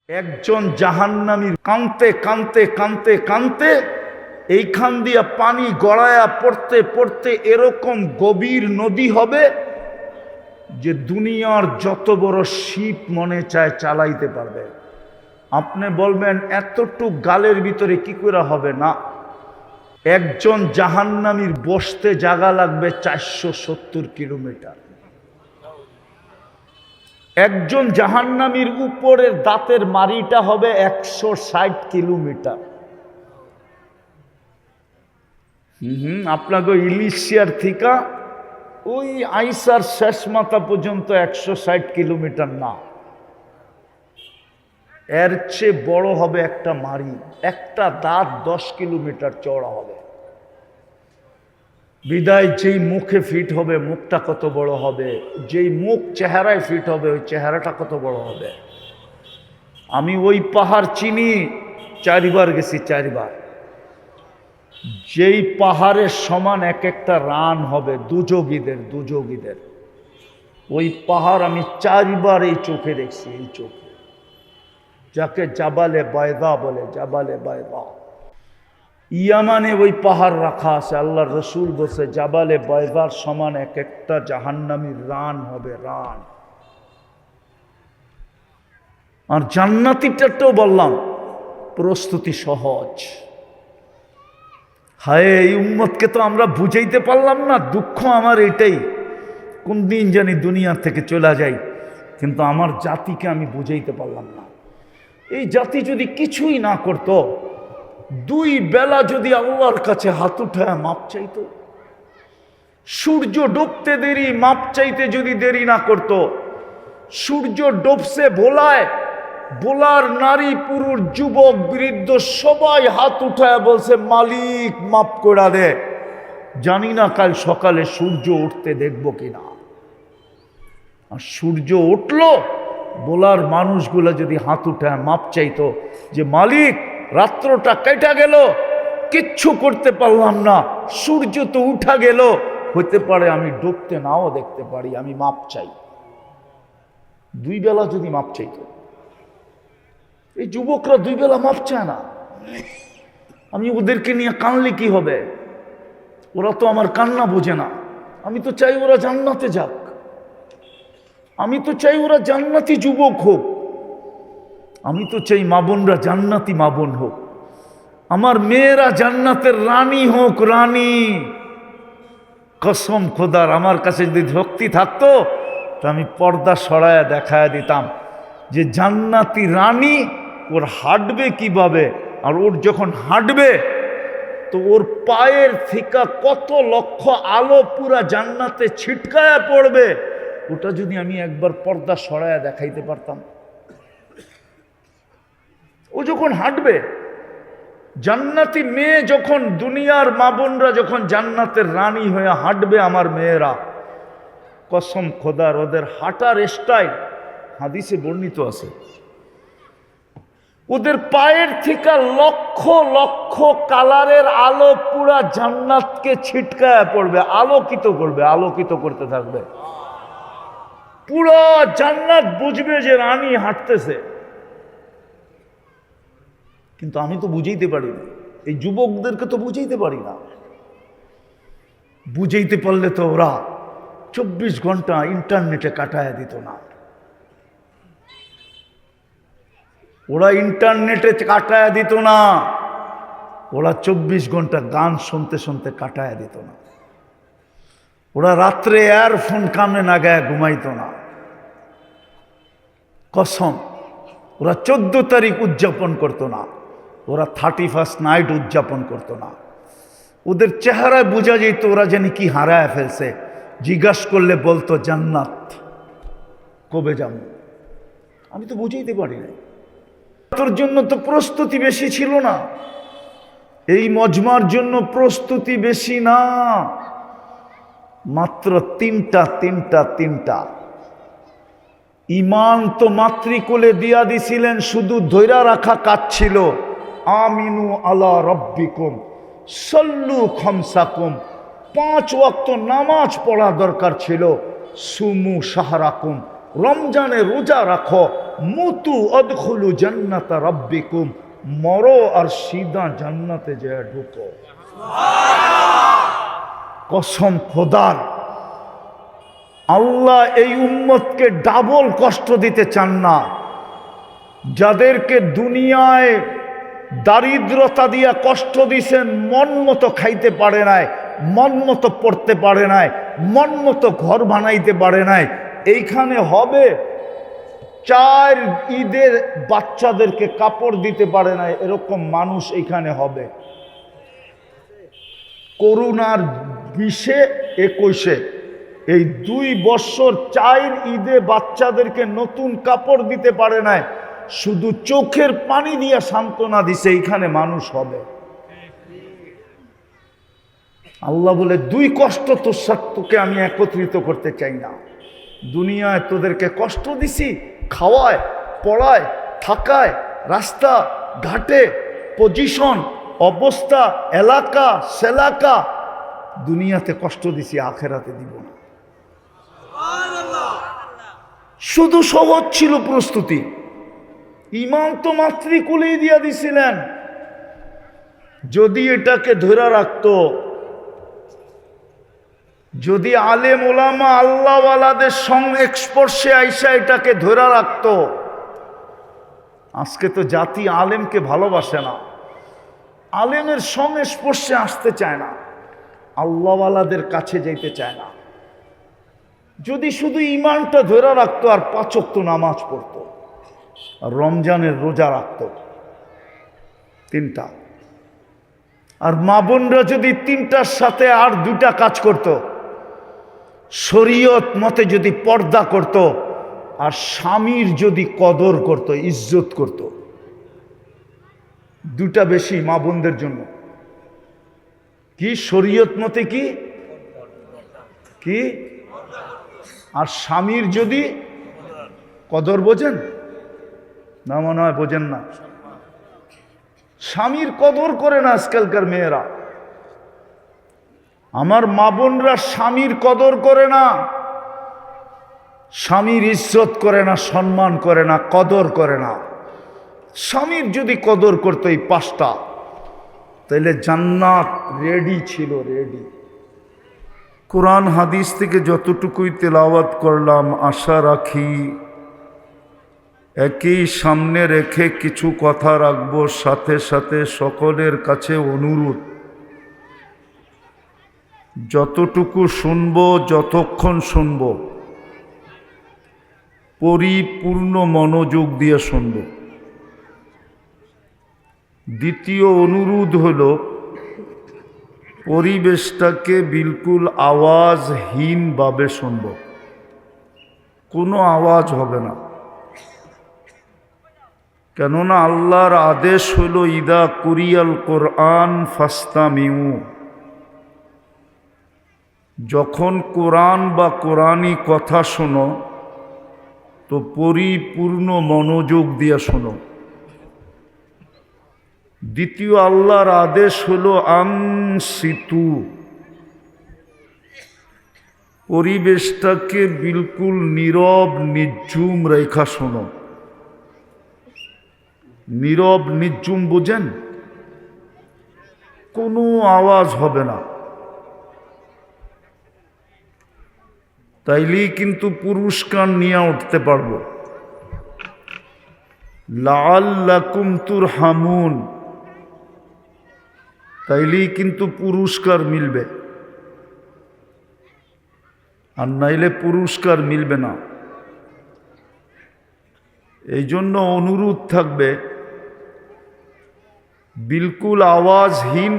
একজন জাহান্নামীর কানতে কানতে কানতে কানতে এইখান দিয়া পানি গড়ায়া পড়তে পড়তে এরকম গভীর নদী হবে যে দুনিয়ার যত বড় শিপ মনে চায় চালাইতে পারবে। আপনি বলবেন এতটুক গালের ভিতরে কি করে হবে? না, একজন জাহান্নামীর বসতে জায়গা লাগবে 470 কিলোমিটার। একজন জাহান্নামীর উপরের দাঁতের মারিটা হবে 160 কিলোমিটার। আপনাকে ইলিশিয়ার থিকা ওই আইসার শেষ মাথা পর্যন্ত 160 কিলোমিটার না, এর চেয়ে বড় হবে একটা মারি। একটা দাঁত 10 কিলোমিটার চওড়া হবে। বিদায় যেই মুখে ফিট হবে মুখটা কত বড় হবে, যেই মুখ চেহারায় ফিট হবে ওই চেহারাটা কত বড় হবে। আমি ওই পাহাড় চিনি, 4 বার গেছি, 4 বার। যেই পাহাড়ের সমান এক একটা রান হবে দুযোগীদের। ওই পাহাড় আমি 4 বার এই চোখে দেখছি, এই চোখে, যাকে জাবালে বায়দা বলে, জাবালে বায়দা। ইয়ামানে ওই পাহাড় রাখা আছে। আল্লাহর রসুল বলছে জাবালে বায়দার সমান এক একটা জাহান্নামীর রান হবে, রান। আর জান্নাতীটাও বললাম প্রস্তুতি সহজ। হায়, এই উম্মতকে তো আমরা বুঝাইতে পারলাম না। দুঃখ আমার এটাই, কোন দিন জানি দুনিয়া থেকে চলে যাই, কিন্তু আমার জাতিকে আমি বুঝাইতে পারলাম না। এই জাতি যদি কিছুই না করত, 2 বেলা যদি আল্লাহর কাছে হাত উঠায় মাপ চাইতো, সূর্য ডুবতে দেরি মাপ চাইতে যদি দেরি না করত, সূর্য ডুবছে বোলার নারী পুরুষ যুবক বৃদ্ধ সবাই হাত উঠায় বলছে মালিক মাপ করে দে। জানি না কাল সকালে সূর্য উঠতে দেখবো কিনা। আর সূর্য উঠলো, বোলার মানুষগুলা যদি হাত উঠায় মাপ চাইতো যে মালিক রাত্রটা কেটে গেল, কিচ্ছু করতে পারলাম না, সূর্য তো উঠা গেল, হতে পারে আমি ডুবতে নাও দেখতে পারি, আমি মাপ চাই। 2 বেলা যদি মাপ চাইতো। এই যুবকরা 2 বেলা মাপ চায় না। আমি ওদেরকে নিয়ে কানলে কি হবে? ওরা তো আমার কান্না বোঝে না। আমি তো চাই ওরা জান্নাতে যাক, আমি তো চাই ওরা জান্নাতি যুবক হোক, আমি তো চাই মা বোনরা জান্নাতি মা বোন হোক, আমার মেয়েরা জান্নাতের রানী হোক, রানী। কসম খোদার, আমার কাছে যদি শক্তি থাকতো তো আমি পর্দা সরায়া দেখায় দিতাম যে জান্নাতি রানী ওর হাঁটবে কিভাবে, আর ওর যখন হাঁটবে তো ওর পায়ের থেকে কত লক্ষ আলো পুরা জান্নাতে ছিটকায়া পড়বে। ওটা যদি আমি একবার পর্দা সরায়া দেখাইতে পারতাম। ও যখন হাঁটবে, জান্নাতি মেয়ে যখন, দুনিয়ার মা বোনরা যখন জান্নাতের রানী হয়ে হাঁটবে, আমার মেয়েরা, কসম খোদার ওদের হাঁটার স্টাইল হাদিসে বর্ণিত আছে। ওদের পায়ের থেকে লক্ষ লক্ষ কালারের আলো পুরা জান্নাতকে ছিটকায়া পড়বে, আলোকিত করবে, আলোকিত করতে থাকবে। পুরা জান্নাত বুঝবে যে রানী হাঁটতেছে। কিন্তু আমি তো বুঝাইতে পারি না, এই যুবকদেরকে তো বুঝাইতে পারি না। বুঝাইতে পারলে তো ওরা 24 ঘন্টা ইন্টারনেটে কাটায় দিত না। ওরা ইন্টারনেটে কাটায় দিত না, ওরা 24 ঘন্টা গান শুনতে শুনতে কাটায় দিত না। ওরা রাত্রে ইয়ারফোন কানে না গায়ে ঘুমাইতো না। কসম, ওরা 14 তারিখ উদযাপন করতো না, ওরা 31st নাইট উদযাপন করতো না। ওদের চেহারায় বোঝা যেত ওরা জানি কি হারায় ফেলছে। জিজ্ঞাসা করলে বলতো জান্নাত কবে যাব। আমি তো বুঝাইতে পারি না। তোর জন্য তো প্রস্তুতি বেশি ছিল না, এই মজমার জন্য প্রস্তুতি বেশি না। মাত্র তিনটা ইমান তো মাতৃকোলে দিয়া দিছিলেন, শুধু ধৈরা রাখা কাজ ছিল। আমিনু আলা রব্বিকুম সল্লু খামসাকুম, 5 ওয়াক্ত নামাজ পড়া দরকার ছিল। সুমু শাহরাকুম, রমজানে রোজা রাখো, মুতু আদখুলু জান্নাতা রাব্বিকুম, মরো আর সিধা জান্নাতে যায় ঢুকো। কসম খোদার, আল্লাহ এই উম্মতকে ডাবল কষ্ট দিতে চান না। যাদেরকে দুনিয়ায় দারিদ্রতা দিয়া কষ্ট দিছেন, মন মতো খাইতে পারে নাই, মন মতো পড়তে পারে নাই, মন মতো ঘর বানাইতে পারে নাই, এইখানে হবে 4 ঈদের বাচ্চাদেরকে কাপড় দিতে পারে নাই, এরকম মানুষ এইখানে হবে। করোনার 20-21 এই 2 বছর 4 ঈদে বাচ্চাদেরকে নতুন কাপড় দিতে পারে নাই, শুধু চোখের পানি দিয়ে সান্ত্বনা দিছে, এইখানে মানুষ হবে। আল্লাহ বলে 2 কষ্ট তোকে আমি একত্রিত করতে চাই না। দুনিয়ায় তোদেরকে কষ্ট দিছি, খাওয়ায়, পড়ায়, থাকায়, রাস্তা ঘাটে, পজিশন, অবস্থা, এলাকা সেলাকা, দুনিয়াতে কষ্ট দিছি, আখেরাতে দিব না। শুধু সহজ ছিল প্রস্তুতি। ইমাম তো মাতৃকুলেই দিয়া দিছিলেন। যদি এটাকে ধরে রাখতো, যদি আলেম ওলামা আল্লাহওয়ালাদের সংস্পর্শে আইসা এটাকে ধরে রাখতো, আজকে তো জাতি আলেমকে ভালোবাসে না, আলেমের সংস্পর্শে আসতে চায় না, আল্লাহওয়ালাদের কাছে যেতে চায় না। যদি শুধু ঈমানটা ধরে রাখতো আর 5 ওয়াক্ত নামাজ পড়তো আর রমজানের রোজা রাখতো, 3টা, আর মা বোনরা যদি 3টার সাথে আর 2টা কাজ করত, শরীয়ত মতে যদি পর্দা করত, আর স্বামীর যদি কদর করত, ইজ্জত করত, 2টা বেশি মা বোনদের জন্য। কি শরীয়ত মতে কি কি আর স্বামীর যদি কদর, বোঝেন না? মনে হয় বোঝেন না। স্বামীর কদর করে না আজকালকার মেয়েরা। আমার মা বোনরা স্বামীর কদর করে না, স্বামীর ইজ্জত করে না, সম্মান করে না, কদর করে না। স্বামীর যদি কদর করতো এই 5টা, তাহলে জান্নাত রেডি ছিল, রেডি। কোরআন হাদিস থেকে যতটুকুই তেলাওয়াত করলাম, আশা রাখি একই সামনে রেখে কিছু কথা রাখবো। সাথে সাথে সকলের কাছে অনুরোধ, যতটুকু শুনবো, যতক্ষণ শুনবো, পরিপূর্ণ মনোযোগ দিয়ে শুনবো। দ্বিতীয় অনুরোধ হলো, পরিবেশটাকে বিলকুল আওয়াজহীনভাবে শুনব, কোনো আওয়াজ হবে না। কেননা আল্লাহর আদেশ হলো, ইদা কুরিয়াল কোরআন ফাস্তামিউ, যখন কোরআন বা কোরআনী কথা শোনো তো পরিপূর্ণ মনোযোগ দিয়ে শোনো। দ্বিতীয় আল্লাহর আদেশ হলো আনসিতু, পরিবেশটাকে বিলকুল নীরব নিঝুম রেখা শোনো। নীরব নিঝুম বোঝেন? কোনো আওয়াজ হবে না, তাইলেই কিন্তু পুরস্কার নিয়ে উঠতে পারবো। লাআল্লাকুম তুরহামুন, তাইলেই কিন্তু পুরস্কার মিলবে, আর নাইলে পুরস্কার মিলবে না। এই জন্য অনুরোধ থাকবে, বিলকুল আওয়াজহীন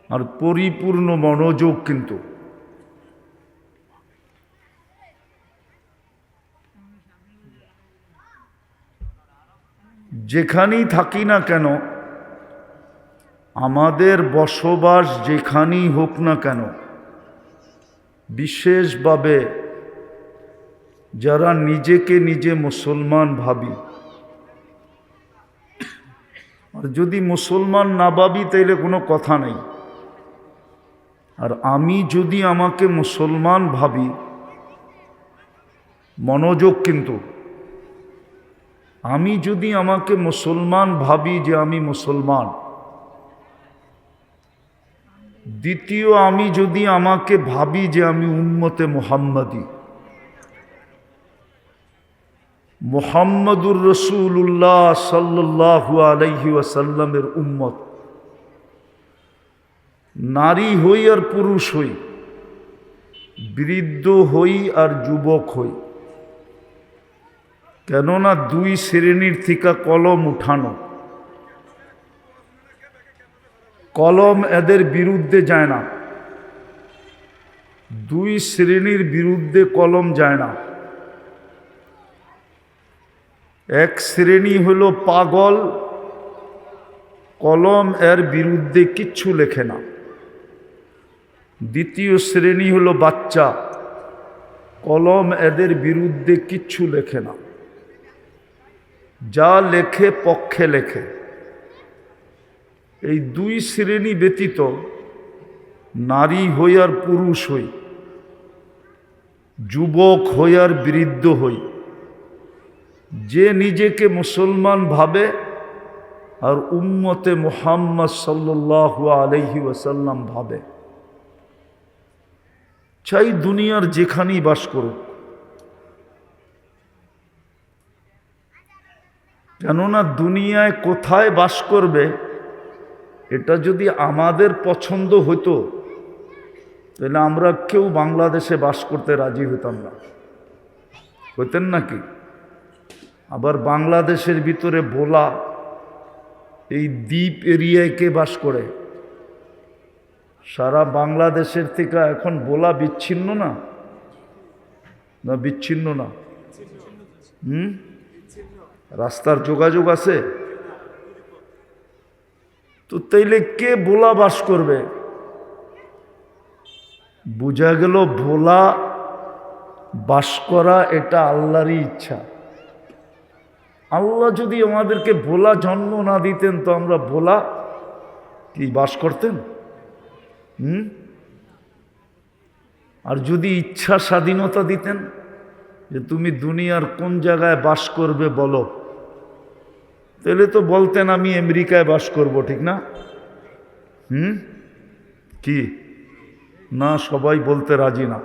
আর পরিপূর্ণ মনোযোগ। কিন্তু যেখানেই থাকি না কেন, আমাদের বসবাস যেখানেই হোক না কেন, বিশেষভাবে যারা নিজেকে নিজে মুসলমান ভাবি, আর যদি মুসলমান না ভাবি তাইলে কোনো কথা নেই, আর আমি যদি আমাকে মুসলমান ভাবি, মনোযোগ কিন্তু আমি যদি আমাকে মুসলমান ভাবি যে আমি মুসলমান, দ্বিতীয় আমি যদি আমাকে ভাবি যে আমি উম্মতে মুহাম্মাদি, মুহাম্মাদুর রাসূলুল্লাহ সাল্লাল্লাহু আলাইহি ওয়াসাল্লামের উম্মত, নারী হই আর পুরুষ হই, বৃদ্ধ হই আর যুবক হই, কেননা দুই শ্রেণীর থেকে কলম উঠানো, কলম এদের বিরুদ্ধে যায় না, দুই শ্রেণীর বিরুদ্ধে কলম যায় না। এক শ্রেণী হলো পাগল, কলম এর বিরুদ্ধে কিচ্ছু লেখে না। দ্বিতীয় শ্রেণী হলো বাচ্চা, কলম এদের বিরুদ্ধে কিচ্ছু লেখে না, যা লেখে পক্ষে লেখে। এই দুই শ্রেণী ব্যতীত নারী হই আর পুরুষ হই, যুবক হই আর বৃদ্ধ হই, যে নিজেকে মুসলমান ভাবে আর উম্মতে মুহাম্মদ সাল্লাল্লাহু আলাইহি ওয়াসাল্লাম ভাবে, চাই দুনিয়ার যেখানেই বাস করুক, কেননা দুনিয়ায় কোথায় বাস করবে এটা যদি আমাদের পছন্দ হতো তাহলে আমরা কেউ বাংলাদেশে বাস করতে রাজি হতাম না, হতেন নাকি? আবার বাংলাদেশের ভিতরে ভোলা এই দ্বীপ এরিয়ায় কে বাস করে? সারা বাংলাদেশের থেকে এখন ভোলা বিচ্ছিন্ন না? না বিচ্ছিন্ন না? রাস্তার যোগাযোগ আছে তো তাইলে কে ভোলা বাস করবে? বোঝা গেল ভোলা বাস করা এটা আল্লাহরই ইচ্ছা। আল্লাহ যদি আমাদেরকে ভোলা জন্ম না দিতেন তো আমরা ভোলা কি বাস করতেন? আর যদি ইচ্ছা স্বাধীনতা দিতেন যে তুমি দুনিয়ার কোন জায়গায় বাস করবে বলো, তাহলে তো বলতেন আমি আমেরিকায় বাস করব, ঠিক না? কি না, সবাই বলতে রাজি না।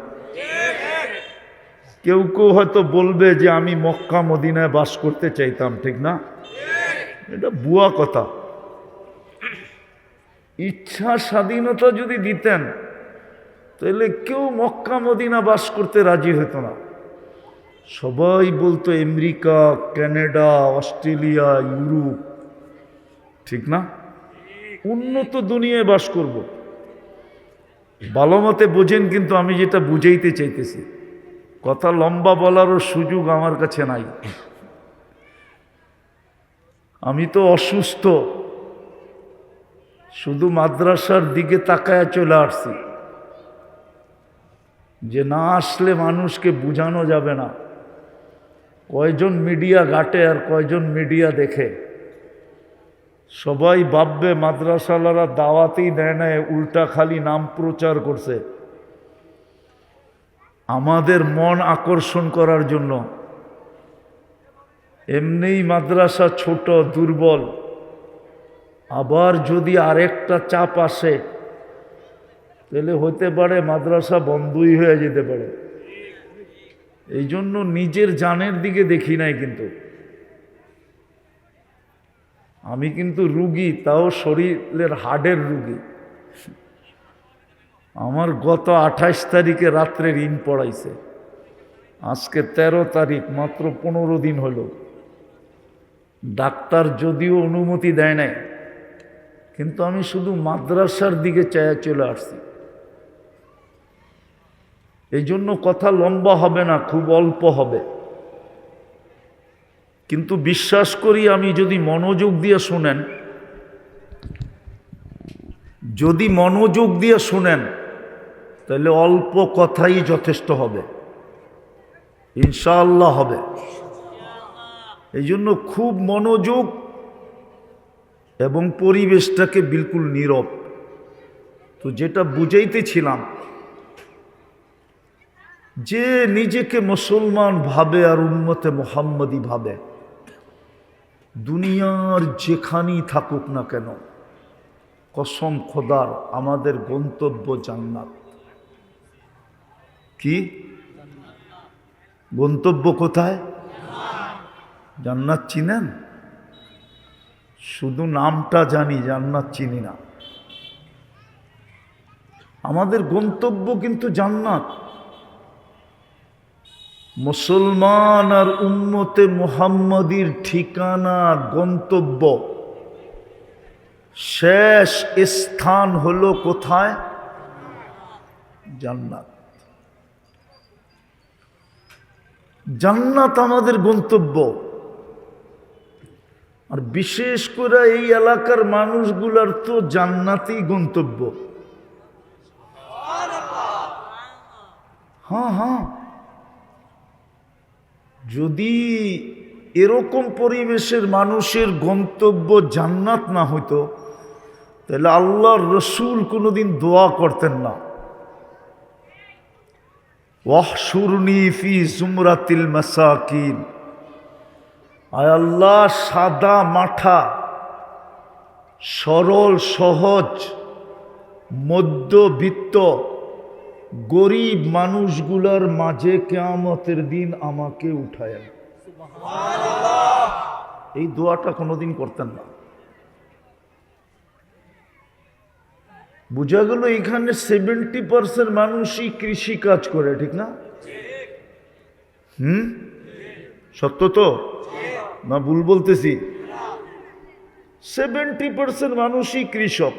কেউ কেউ হয়তো বলবে যে আমি মক্কা মদিনায় বাস করতে চাইতাম, ঠিক না? এটা ভুয়া কথা। ইচ্ছা স্বাধীনতা যদি দিতেন তাহলে কেউ মক্কা মদিনা বাস করতে রাজি হতো না। সবাই বলতো আমেরিকা, কানাডা, অস্ট্রেলিয়া, ইউরোপ, ঠিক না? উন্নত দুনিয়ায় বাস করব। ভালো মতে বোঝেন, কিন্তু আমি যেটা বুঝাইতে চাইতেছি, কথা লম্বা বলারও সুযোগ আমার কাছে নাই। আমি তো অসুস্থ, শুধু মাদ্রাসার দিকে তাকায় চলে আসছি, যে না আসলে মানুষকে বুঝানো যাবে না। কয়জন মিডিয়া ঘাটে আর কয়জন মিডিয়া দেখে। সবাই ভাববে মাদ্রাসালারা দাওয়াতেই দেয় না, উল্টা খালি নাম প্রচার করছে আমাদের মন আকর্ষণ করার জন্য। এমনিই মাদ্রাসা ছোট, দুর্বল, আবার যদি আরেকটা চাপ আসে তাহলে হতে পারে মাদ্রাসা বন্ধই হয়ে যেতে পারে। এই জন্য নিজের জানের দিকে দেখি নাই। কিন্তু আমি কিন্তু রুগী, তাও শরীরের হাড়ের রুগী। আমার গত 28 তারিখে রাত্রে ঋণ পড়াইছে, আজকে 13 তারিখ, মাত্র 15 দিন হলো। ডাক্তার যদিও অনুমতি দেয় নাই, কিন্তু আমি শুধু মাদ্রাসার দিকে চায়া চলে আসছি। এই জন্য কথা লম্বা হবে না, খুব অল্প হবে। কিন্তু বিশ্বাস করি আমি যদি মনোযোগ দিয়ে শুনেন, যদি মনোযোগ দিয়ে শুনেন তাহলে অল্প কথাই যথেষ্ট হবে, ইনশাআল্লাহ হবে। এই জন্য খুব মনোযোগ এবং পরিবেশটাকে বিলকুল নীরব। তো যেটা বুঝাইতেছিলাম, যে নিজেকে মুসলমান ভাবে আর উম্মতে মুহাম্মদি ভাবে, দুনিয়ার যেখানেই থাকুক না কেন, কসম খোদার আমাদের গন্তব্য জান্নাত। কি গন্তব্য কোথায়? জান্নাত চিনেন? শুধু নামটা জানি, জান্নাত চিনি না। আমাদের গন্তব্য কিন্তু জান্নাত। মুসলমান আর উম্মতে মুহাম্মাদির ঠিকানা, গন্তব্য, শেষ স্থান হলো কোথায়? জান্নাত। জান্নাত আমাদের গন্তব্য। আর বিশেষ করে এই এলাকার মানুষগুলার তো জান্নাতই গন্তব্য। হ্যাঁ, যদি এরকম পরিবেশের মানুষের গন্তব্য জান্নাত না হইতো, তাহলে আল্লাহর রসুল কোনোদিন দোয়া করতেন না, ওয়াহশুরনি ফি জুমরাতিল মাসাকিন। আয় আল্লাহ, সাদা মাঠা, সরল সহজ, মধ্যবিত্ত, গরিব মানুষগুলার মাঝে কিয়ামতের দিন আমাকে উঠায়। এই দোয়াটা কোনোদিন করতেন না। বোঝা গেল এখানে 70% মানুষই কৃষি কাজ করে, ঠিক না? সত্য তো না ভুল বলতেছি? 70% মানুষই কৃষক।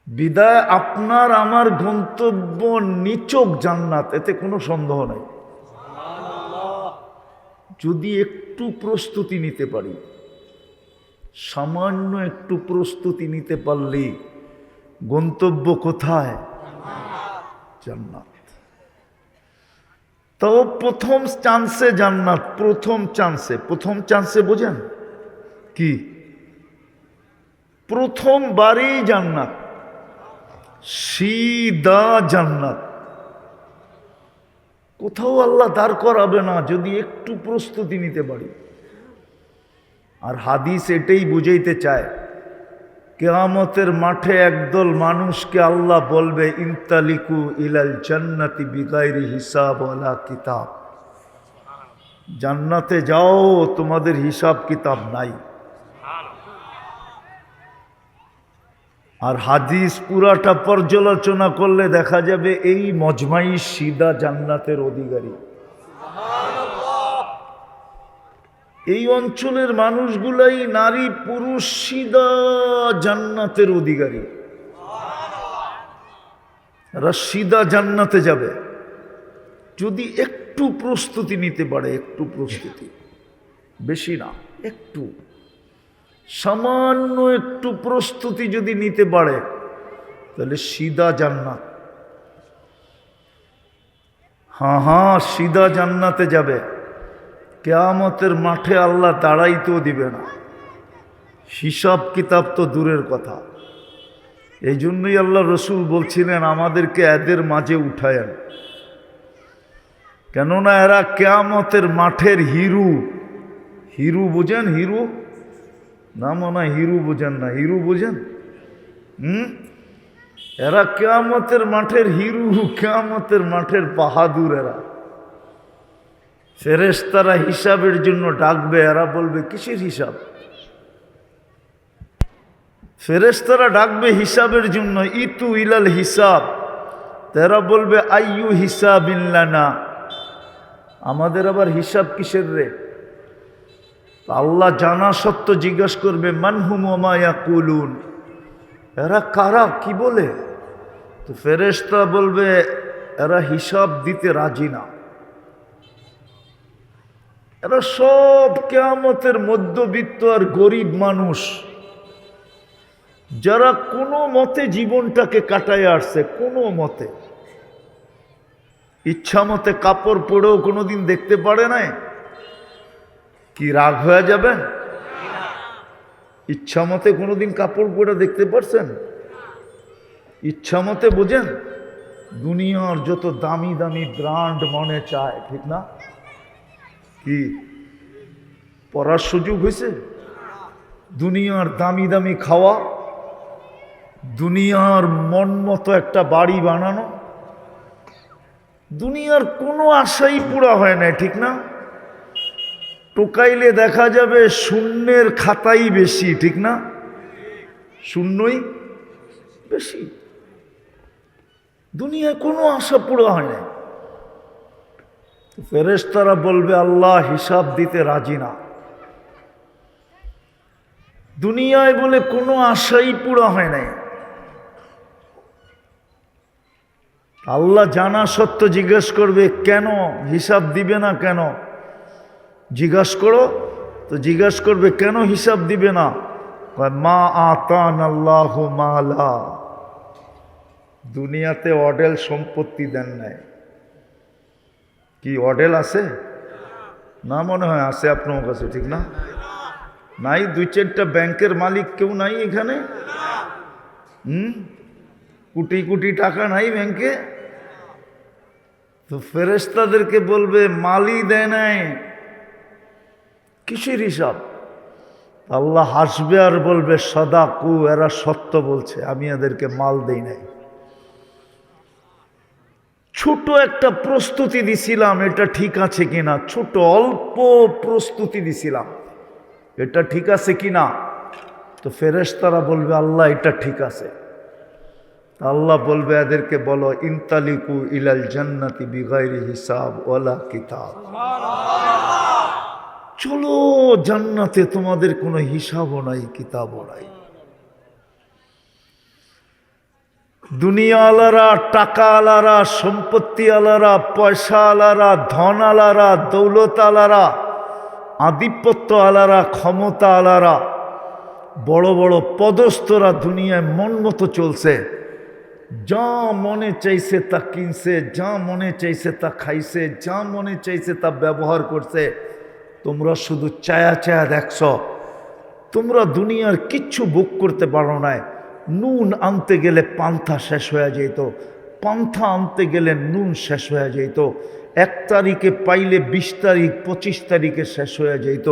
বিদায় আপনার আমার গন্তব্য নিচক জান্নাত, এতে কোনো সন্দেহ নাই। যদি একটু প্রস্তুতি নিতে পারি, সামান্য একটু প্রস্তুতি নিতে পারলে গন্তব্য কোথায়? জান্নাত। তো প্রথম চান্সে জান্নাত, প্রথম চান্সে বোঝেন কি? প্রথমবারই জান্নাত, সিধা জান্নাত। কোথাও আল্লাহ দাঁড় করাবে না যদি একটু প্রস্তুতি নিতে পারি। আর হাদিস এটাই বুঝাইতে চায়, কিয়ামতের মাঠে একদল মানুষকে আল্লাহ বলবে, ইনতালিকু ইলাল জান্নাতি বিগাইরি হিসাব ওয়ালা কিতাব। জান্নাতে যাও, তোমাদের হিসাব কিতাব নাই। আর হাদিস পুরাটা পর্যালোচনা করলে দেখা যাবে এই মজমাই সিধা জান্নাতের অধিকারী। এই অঞ্চলের মানুষগুলাই নারী পুরুষ সিধা জান্নাতের অধিকারী। এরা সিধা জান্নাতে যাবে যদি একটু প্রস্তুতি নিতে পারে। একটু প্রস্তুতি, বেশি না, একটু, সামান্য একটু প্রস্তুতি যদি নিতে পারে, তাহলে সিধা জান্নাত। হ্যাঁ, সিধা জান্নাতে যাবে। কিয়ামতের মাঠে আল্লাহ দাঁড়াইতেও দিবে না, হিসাব কিতাব তো দূরের কথা। এই জন্যই আল্লাহ রসুল বলছিলেন আমাদেরকে এদের মাঝে উঠায়েন, কেননা এরা কিয়ামতের মাঠের হিরু। হিরু বোঝেন? হিরু না, মনে হয় হিরু বোঝেন না। হিরু বোঝেন? এরা কিয়ামতের মাঠের হিরু, কিয়ামতের মাঠের বাহাদুর। এরা ফেরেশতারা হিসাবের জন্য ডাকবে, এরা বলবে কিসের হিসাব? ফেরেশতারা ডাকবে হিসাবের জন্য, ইতু ইলাল হিসাব। তারা বলবে আইয়ু হিসাবিন লানা, আমাদের আবার হিসাব কিসের রে? আল্লাহ জানা সত্য জিজ্ঞাস করবে, মানহুম ওয়া মা ইয়াকুলুন, এরা কারা, কি বলে? তো ফেরেশতা বলবে এরা হিসাব দিতে রাজি না। এরা সব কিয়ামতের মধ্যবিত্ত আর গরিব মানুষ, যারা কোনো মতে জীবনটাকে কাটায় আসছে, কোনো মতে, ইচ্ছা মতে কাপড় পরেও কোনোদিন দেখতে পারে নাই। কি রাগ হয়ে যাবেন? ইচ্ছা মতে কোনোদিন কাপড় পরে দেখতে পারছেন? ইচ্ছা মতে বোঝেন? দুনিয়ার যত দামি দামি ব্র্যান্ড মনে চায়, ঠিক না? কি পড়ার সুযোগ হয়েছে? দুনিয়ার দামি দামি খাওয়া, দুনিয়ার মন মতো একটা বাড়ি বানানো, দুনিয়ার কোনো আশাই পুরা হয় না, ঠিক না? টোকাইলে দেখা যাবে শূন্যের খাতাই বেশি, ঠিক না? শূন্যই বেশি। দুনিয়ায় কোনো আশা পুরা হয় না। ফেরেশতারা বলবে আল্লাহ হিসাব দিতে রাজি না। দুনিয়ায় বলে কোনো আশাই পুরা হয় নাই। আল্লাহ জানা সত্য জিজ্ঞেস করবে কেন হিসাব দিবে না কেন? জিজ্ঞাস করো তো, জিজ্ঞাস করবে কেন হিসাব দিবে না? মা আতান আল্লাহু মালা, দুনিয়াতে অডেল সম্পত্তি দেন নাই। কি অডেল আছে? না মনে হয় আছে আপনার কাছে, ঠিক না? নাই? দুই চারটা ব্যাংকের মালিক কেউ নাই এখানে? কোটি কোটি টাকা নাই ব্যাংকে? তো ফেরেশতাদেরকে বলবে মালই দেয় নাই, কিসের হিসাব? আল্লাহ হাসবে আর বলবে সাদাকু, এরা সত্য বলছে, আমি এদেরকে মাল দেই নাই। ছোট একটা প্রস্তুতি দিছিলাম, এটা ঠিক আছে কিনা, ছোট অল্প প্রস্তুতি দিছিলাম, এটা ঠিক আছে কিনা? তো ফেরেশতারা বলবে আল্লাহ এটা ঠিক আছে। আল্লাহ বলবে এদেরকে বলো ইনতালিকু ইলাল জান্নাতি বিগাইরি হিসাব ওয়ালা কিতাব, চলো জান্নাতে, তোমাদের কোনো হিসাবও নাই কিতাবও নাই। দুনিয়া আলারা, টাকা আলারা, সম্পত্তি আলারা, পয়সা আলারা, ধন আলারা, দৌলত আলারা, আধিপত্য আলারা, ক্ষমতা আলারা, বড় বড় পদস্থরা দুনিয়ায় মন মতো চলছে, যা মনে চাইছে তা কিনছে, যা মনে চাইছে তা খাইছে, যা মনে চাইছে তা ব্যবহার করছে। তোমরা শুধু চায়া চায়া দেখছ, তোমরা দুনিয়ার কিচ্ছু ভোগ করতে পারো না। নুন আনতে গেলে পান্থা শেষ হয়ে যেত, পান্থা আনতে গেলে নুন শেষ হয়ে যেত, 1 তারিখে পাইলে 20 তারিখ 25 তারিখে শেষ হয়ে যেত।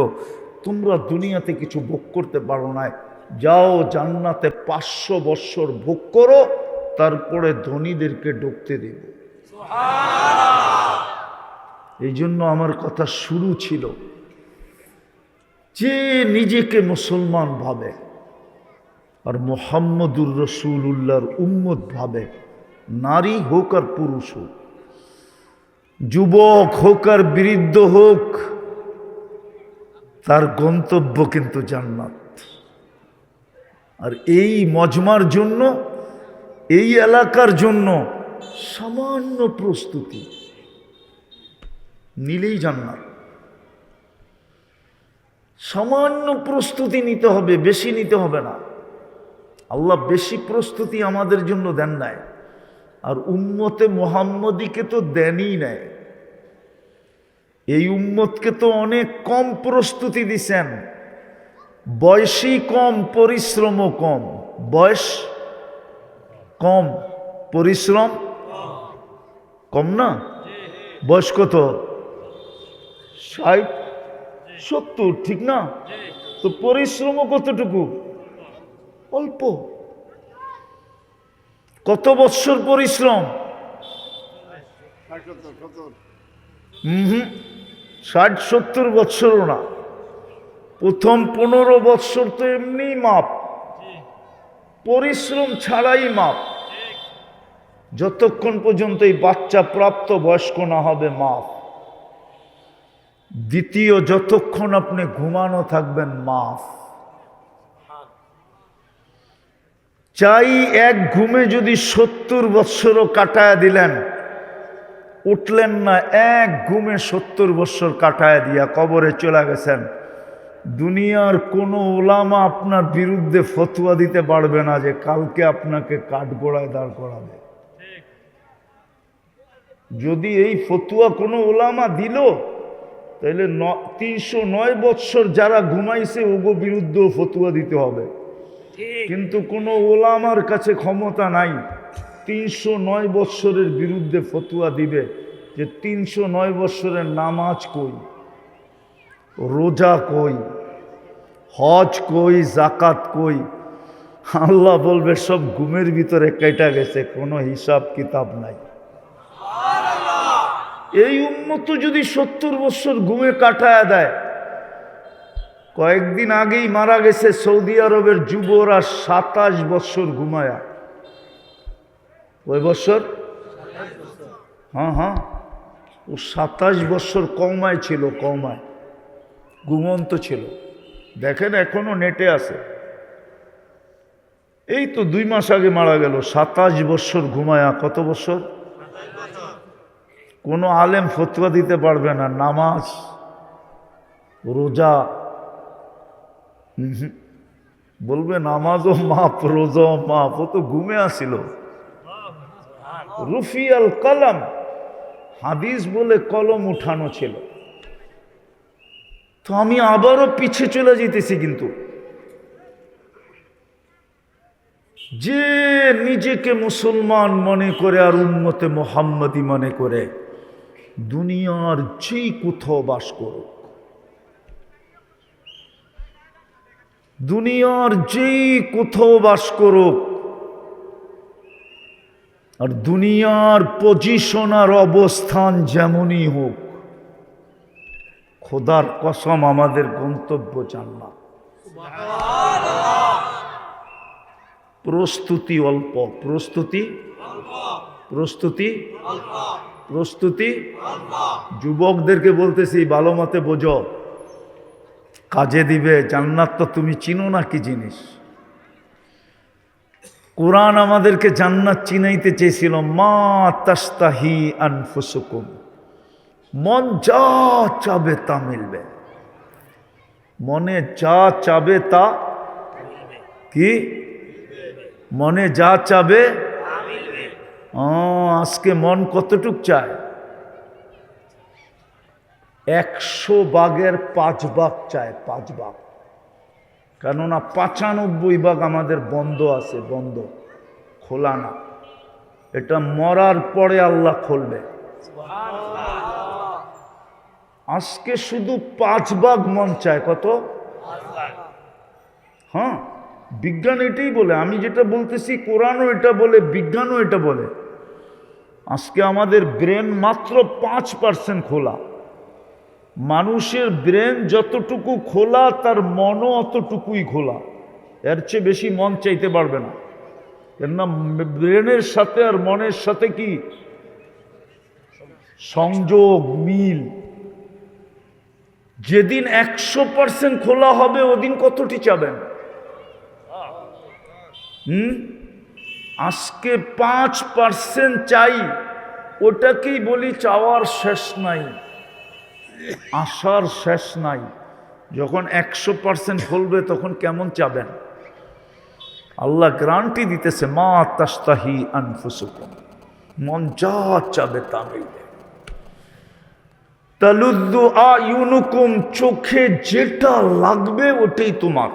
তোমরা দুনিয়াতে কিছু ভোগ করতে পারো না। যাও জান্নাতে 500 বৎসর ভোগ করো, তারপরে ধনীদেরকে ঢুকতে দেব। এই জন্য আমার কথা শুরু ছিল, যে নিজেকে মুসলমান ভাবে আর মুহাম্মদুর রাসূলুল্লাহর উম্মত ভাবে, নারী হোক আর পুরুষ হোক, যুবক হোক আর বৃদ্ধ হোক, তার গন্তব্য কিন্তু জান্নাত। আর এই মজমার জন্য, এই এলাকার জন্য সামান্য প্রস্তুতি নিলেই জান্নাত। সামান্য প্রস্তুতি নিতে হবে, বেশি নিতে হবে না। আল্লাহ বেশি প্রস্তুতি আমাদের জন্য দেন নাই, আর উম্মতে মুহাম্মদীকে তো দেনই নাই। এই উম্মতকে তো অনেক কম প্রস্তুতি দিছেন, বয়সই কম, পরিশ্রমও কম। বয়স কম, পরিশ্রম কম না? বয়স কত? 60-70, ঠিক না? তো পরিশ্রমও কতটুকু? অল্প। কত বৎসর পরিশ্রম? 60-70 বৎসরও না। প্রথম 15 বৎসর তো এমনি মাপ, পরিশ্রম ছাড়াই মাপ। যতক্ষণ পর্যন্ত এই বাচ্চা প্রাপ্ত বয়স্ক না হবে মাপ। দ্বিতীয়, যতক্ষণ আপনি ঘুমানো থাকবেন মাপ। চাই এক ঘুমে যদি 70 বৎসরও কাটায় দিলেন, উঠলেন না, এক ঘুমে 70 বৎসর কাটায় দিয়া কবরে চলে গেছেন, দুনিয়ার কোনো ওলামা আপনার বিরুদ্ধে ফতোয়া দিতে পারবে না যে কালকে আপনাকে কাঠগড়ায় দাঁড় করাবে। যদি এই ফতোয়া কোনো ওলামা দিল, তাহলে 309 বৎসর যারা ঘুমাইছে ওগো বিরুদ্ধেও ফতোয়া দিতে হবে। কিন্তু কোনো ওলামার কাছে ক্ষমতা নাই 309 বৎসরের বিরুদ্ধে ফতোয়া দিবে যে 309 বৎসরের নামাজ কই, রোজা কই, হজ কই, জাকাত কই? আল্লাহ বলবে সব ঘুমের ভিতরে কেটে গেছে, কোনো হিসাব কিতাব নাই। এই উম্মত যদি 70 বছর ঘুমে কাটায়া দেয়, কয়েকদিন আগেই মারা গেছে সৌদি আরবের যুবরা 27 বছর ঘুমায়া। ওই বছর, হ্যাঁ, ও 27 বছর কওমায় ছিল, কওমায় ঘুমন্ত ছিল। দেখেন এখনো নেটে আছে। এই তো 2 মাস আগে মারা গেল, 27 বছর ঘুমায়া। কত বছর? কোনো আলেম ফতোয়া দিতে পারবে না নামাজ রোজা, বলবে নামাজও মাপ, রোজাও মাপ। ও তো ঘুমে আসিল। রুফিয়াল কলম, হাদিস বলে কলম উঠানো ছিল। তো আমি আবারও পিছে চলে যেতেছি। কিন্তু যে নিজেকে মুসলমান মনে করে আর উম্মতে মুহাম্মদী মনে করে, দুনিয়ার যেই কোথাও বাস করুক, দুনিয়ার যেই কোথাও বাস করুক, আর দুনিয়ার পজিশন আর অবস্থান যেমনই হোক, খোদার কসম আমাদের গন্তব্য জান্নাত। প্রস্তুতি অল্প, প্রস্তুতি যুবকদেরকে বলতেছি, ভালো মতে বোঝো, কাজে দিবে। জান্নাত তো তুমি চিনো না কি জিনিস। কোরআন আমাদেরকে জান্নাত চিনাইতে চেয়েছিল, মা তাস্তাহি আনফুসুকুম, মন যা চাবে তা মিলবে। মনে যা চাবে তা কি? মনে যা চাবে। আজকে মন কতটুক চায়? 100 ভাগের 5 ভাগ চায়, 5 ভাগ। কেননা 95 ভাগ আমাদের বন্ধ আছে, বন্ধ, খোলা না। এটা মরার পরে আল্লাহ খুলবে। আজকে শুধু 5 ভাগ মন চায়। কত? হ্যাঁ, বিজ্ঞান এটাই বলে। আমি যেটা বলতেছি কোরআনও এটা বলে, বিজ্ঞানও এটা বলে। আজকে আমাদের ব্রেন মাত্র 5% খোলা। মানুষের ব্রেন যতটুকু খোলা, তার মনও অতটুকুই খোলা। এর চেয়ে বেশি মন চাইতে পারবে না। কেননা ব্রেনের সাথে আর মনের সাথে কি সংযোগ, মিল। যেদিন 100% খোলা হবে, ওদিন কতটি চাবেন? আজকে 5% চাই, ওটাকেই বলি চাওয়ার শেষ নাই, আশার শেষ নাই। যখন 100% খুলবে তখন কেমন চাবেন? আল্লাহ গ্যারান্টি দিতেছে, মা তাস্তাহি আনফুসুকুম, মন যা চাবে তা মিলবে। তালুদ্দু আয়ুনুকুম, চোখে যেটা লাগবে ওটাই তোমার।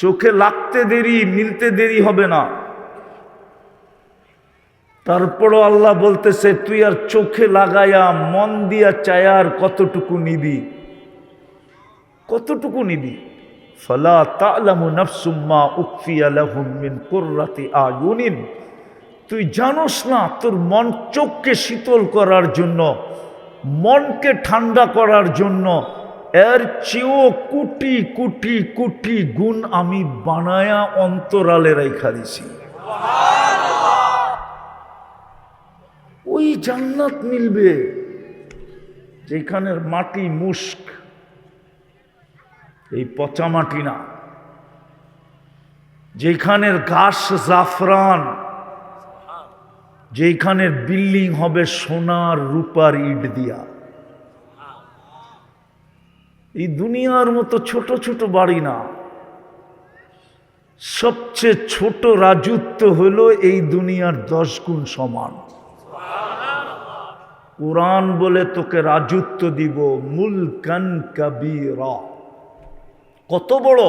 চোখে লাগতে দেরি, মিলতে দেরি হবে না। তারপরও আল্লাহ বলতেছে, তুই আর চোখে লাগায়া মন দিয়া চায়ার কতটুকু নিবি? কতটুকু নিবি? ফালা তা'লামু নাফসুম মা উখফিয়া লাহুম মিন কুররাতি আয়ুনিন, তুই জানোস না তোর মন, চোখকে শীতল করার জন্য, মনকে ঠান্ডা করার জন্য এর চেয়েও কোটি কোটি কোটি গুণ আমি বানায়া অন্তরালে রাইখা দিছি। ওই জান্নাত মিলবে যেখানের মাটি মুস্ক, এই পচা মাটি না। যেখানের ঘাস জাফরান, যেখানের বিল্ডিং হবে সোনার রূপার ইট দিয়া। এই দুনিয়ার মতো ছোট ছোট বাড়ি না। সবচেয়ে ছোট রাজত্ব হলো এই দুনিয়ার 10 গুণ সমান। কুরআন বলে তোকে রাজত্ব দিব, মুলকান কাবীরা। কত বড়?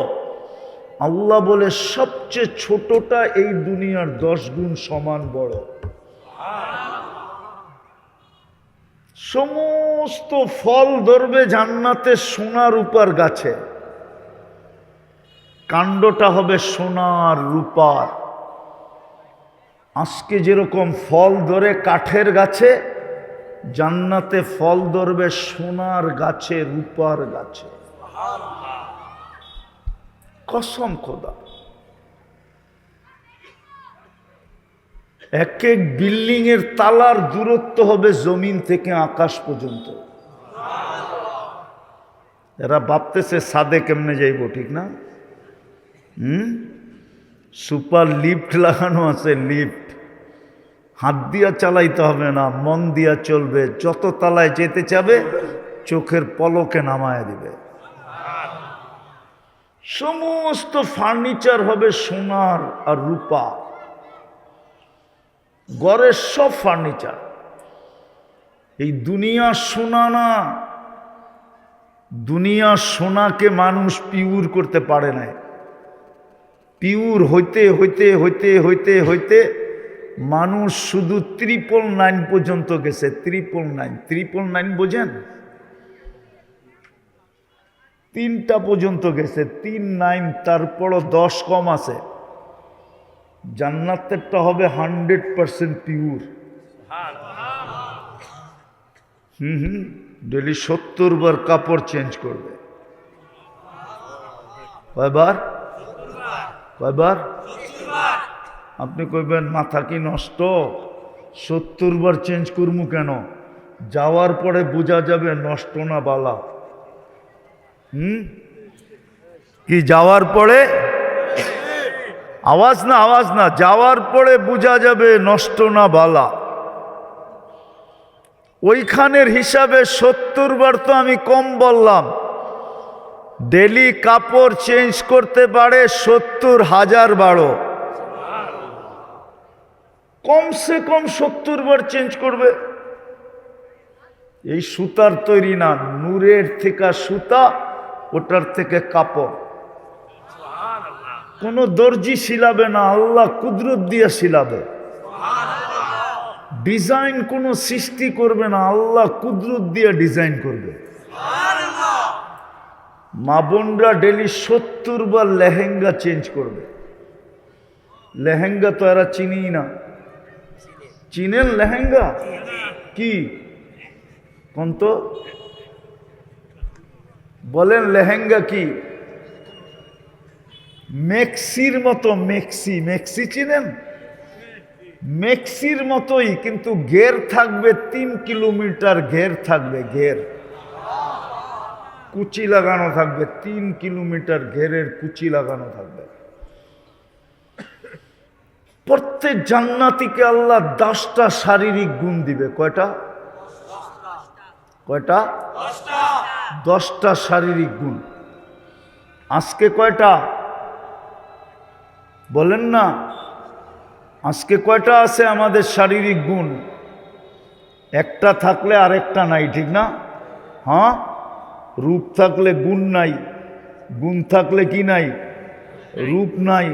আল্লাহ বলে সবচেয়ে ছোটটা এই দুনিয়ার 10 গুণ সমান বড়। সমস্ত ফল ধরবে জান্নাতে সোনা রূপার গাছে, কাণ্ডটা হবে সোনার রূপার। আজকে যেরকম ফল ধরে কাঠের গাছে, জান্নাতে ফল ধরবে সোনার গাছে, রূপার গাছে। কসম খোদা। এক এক বিল্ডিং এর তালার দূরত্ব হবে জমিন থেকে আকাশ পর্যন্ত। এরা ভাবতেছে ছাদে কেমনে যাইব, ঠিক না? সুপার লিফট লাগানো আছে, লিফট হাত দিয়া চালাইতে হবে না, মন দিয়া চলবে। যত তালায় যেতে চাবে চোখের পলকে নামায় দিবে। সমস্ত ফার্নিচার হবে সোনার আর রূপা, ঘরের সব ফার্নিচার। এই দুনিয়া সোনা না, দুনিয়া সোনাকে মানুষ পিওর করতে পারে না। পিওর হইতে হইতে হইতে হইতে হইতে মানুষ শুধু 999 পর্যন্ত গেছে। 999 বোঝেন? 3টা পর্যন্ত গেছে, 39, তারপরও 10 কম আছে। জান্নাতেরটা হবে 100% পিওর। ডেলি 70 বার কাপড় চেঞ্জ করবে। কয়বার? কয়বার? আপনি কইবেন মাথা কি নষ্ট, 70 বার চেঞ্জ করবো কেন? যাওয়ার পরে বোঝা যাবে নষ্ট না বালা। কি যাওয়ার পরে? আওয়াজ না, আওয়াজ না। যাওয়ার পরে বোঝা যাবে নষ্ট না বালা। ওইখানের হিসাবে 70 বার তো আমি কম বললাম। ডেলি কাপড় চেঞ্জ করতে পারে 70,000 বারো। কমসে কম 70 বার চেঞ্জ করবে। এই সুতার তৈরি না, নূরের থেকে সুতা, ওটার থেকে কাপড়। কোন দর্জি শিলাবে না, আল্লাহ কুদরত দিয়ে শিলাবে। ডিজাইন কোন সৃষ্টি করবে না, আল্লাহ কুদরত দিয়ে ডিজাইন করবে। মা বোনরা ডেলি 70 বার লেহেঙ্গা চেঞ্জ করবে। লেহেঙ্গা তো এরা চিনি না। চিনেন লেহেঙ্গা কি? কোন তো বলেন লেহেঙ্গা কি? মেক্সির মতো। মেক্সি, মেক্সি চিনেন? মেক্সির মতোই, কিন্তু ঘের থাকবে 3 কিলোমিটার। ঘের থাকবে, ঘের কুচি লাগানো থাকবে। 3 কিলোমিটার ঘেরের কুচি লাগানো থাকবে। প্রত্যেক জান্নাতীকে আল্লাহ 10টা শারীরিক গুণ দিবে। কয়টা? কয়টা? 10টা শারীরিক গুণ। আজকে কয়টা বলেন না? আজকে কয়টা আছে আমাদের শারীরিক গুণ? একটা থাকলে আরেকটা নাই, ঠিক না? হ্যাঁ, রূপ থাকলে গুণ নাই, গুণ থাকলে কি নাই? রূপ নাই।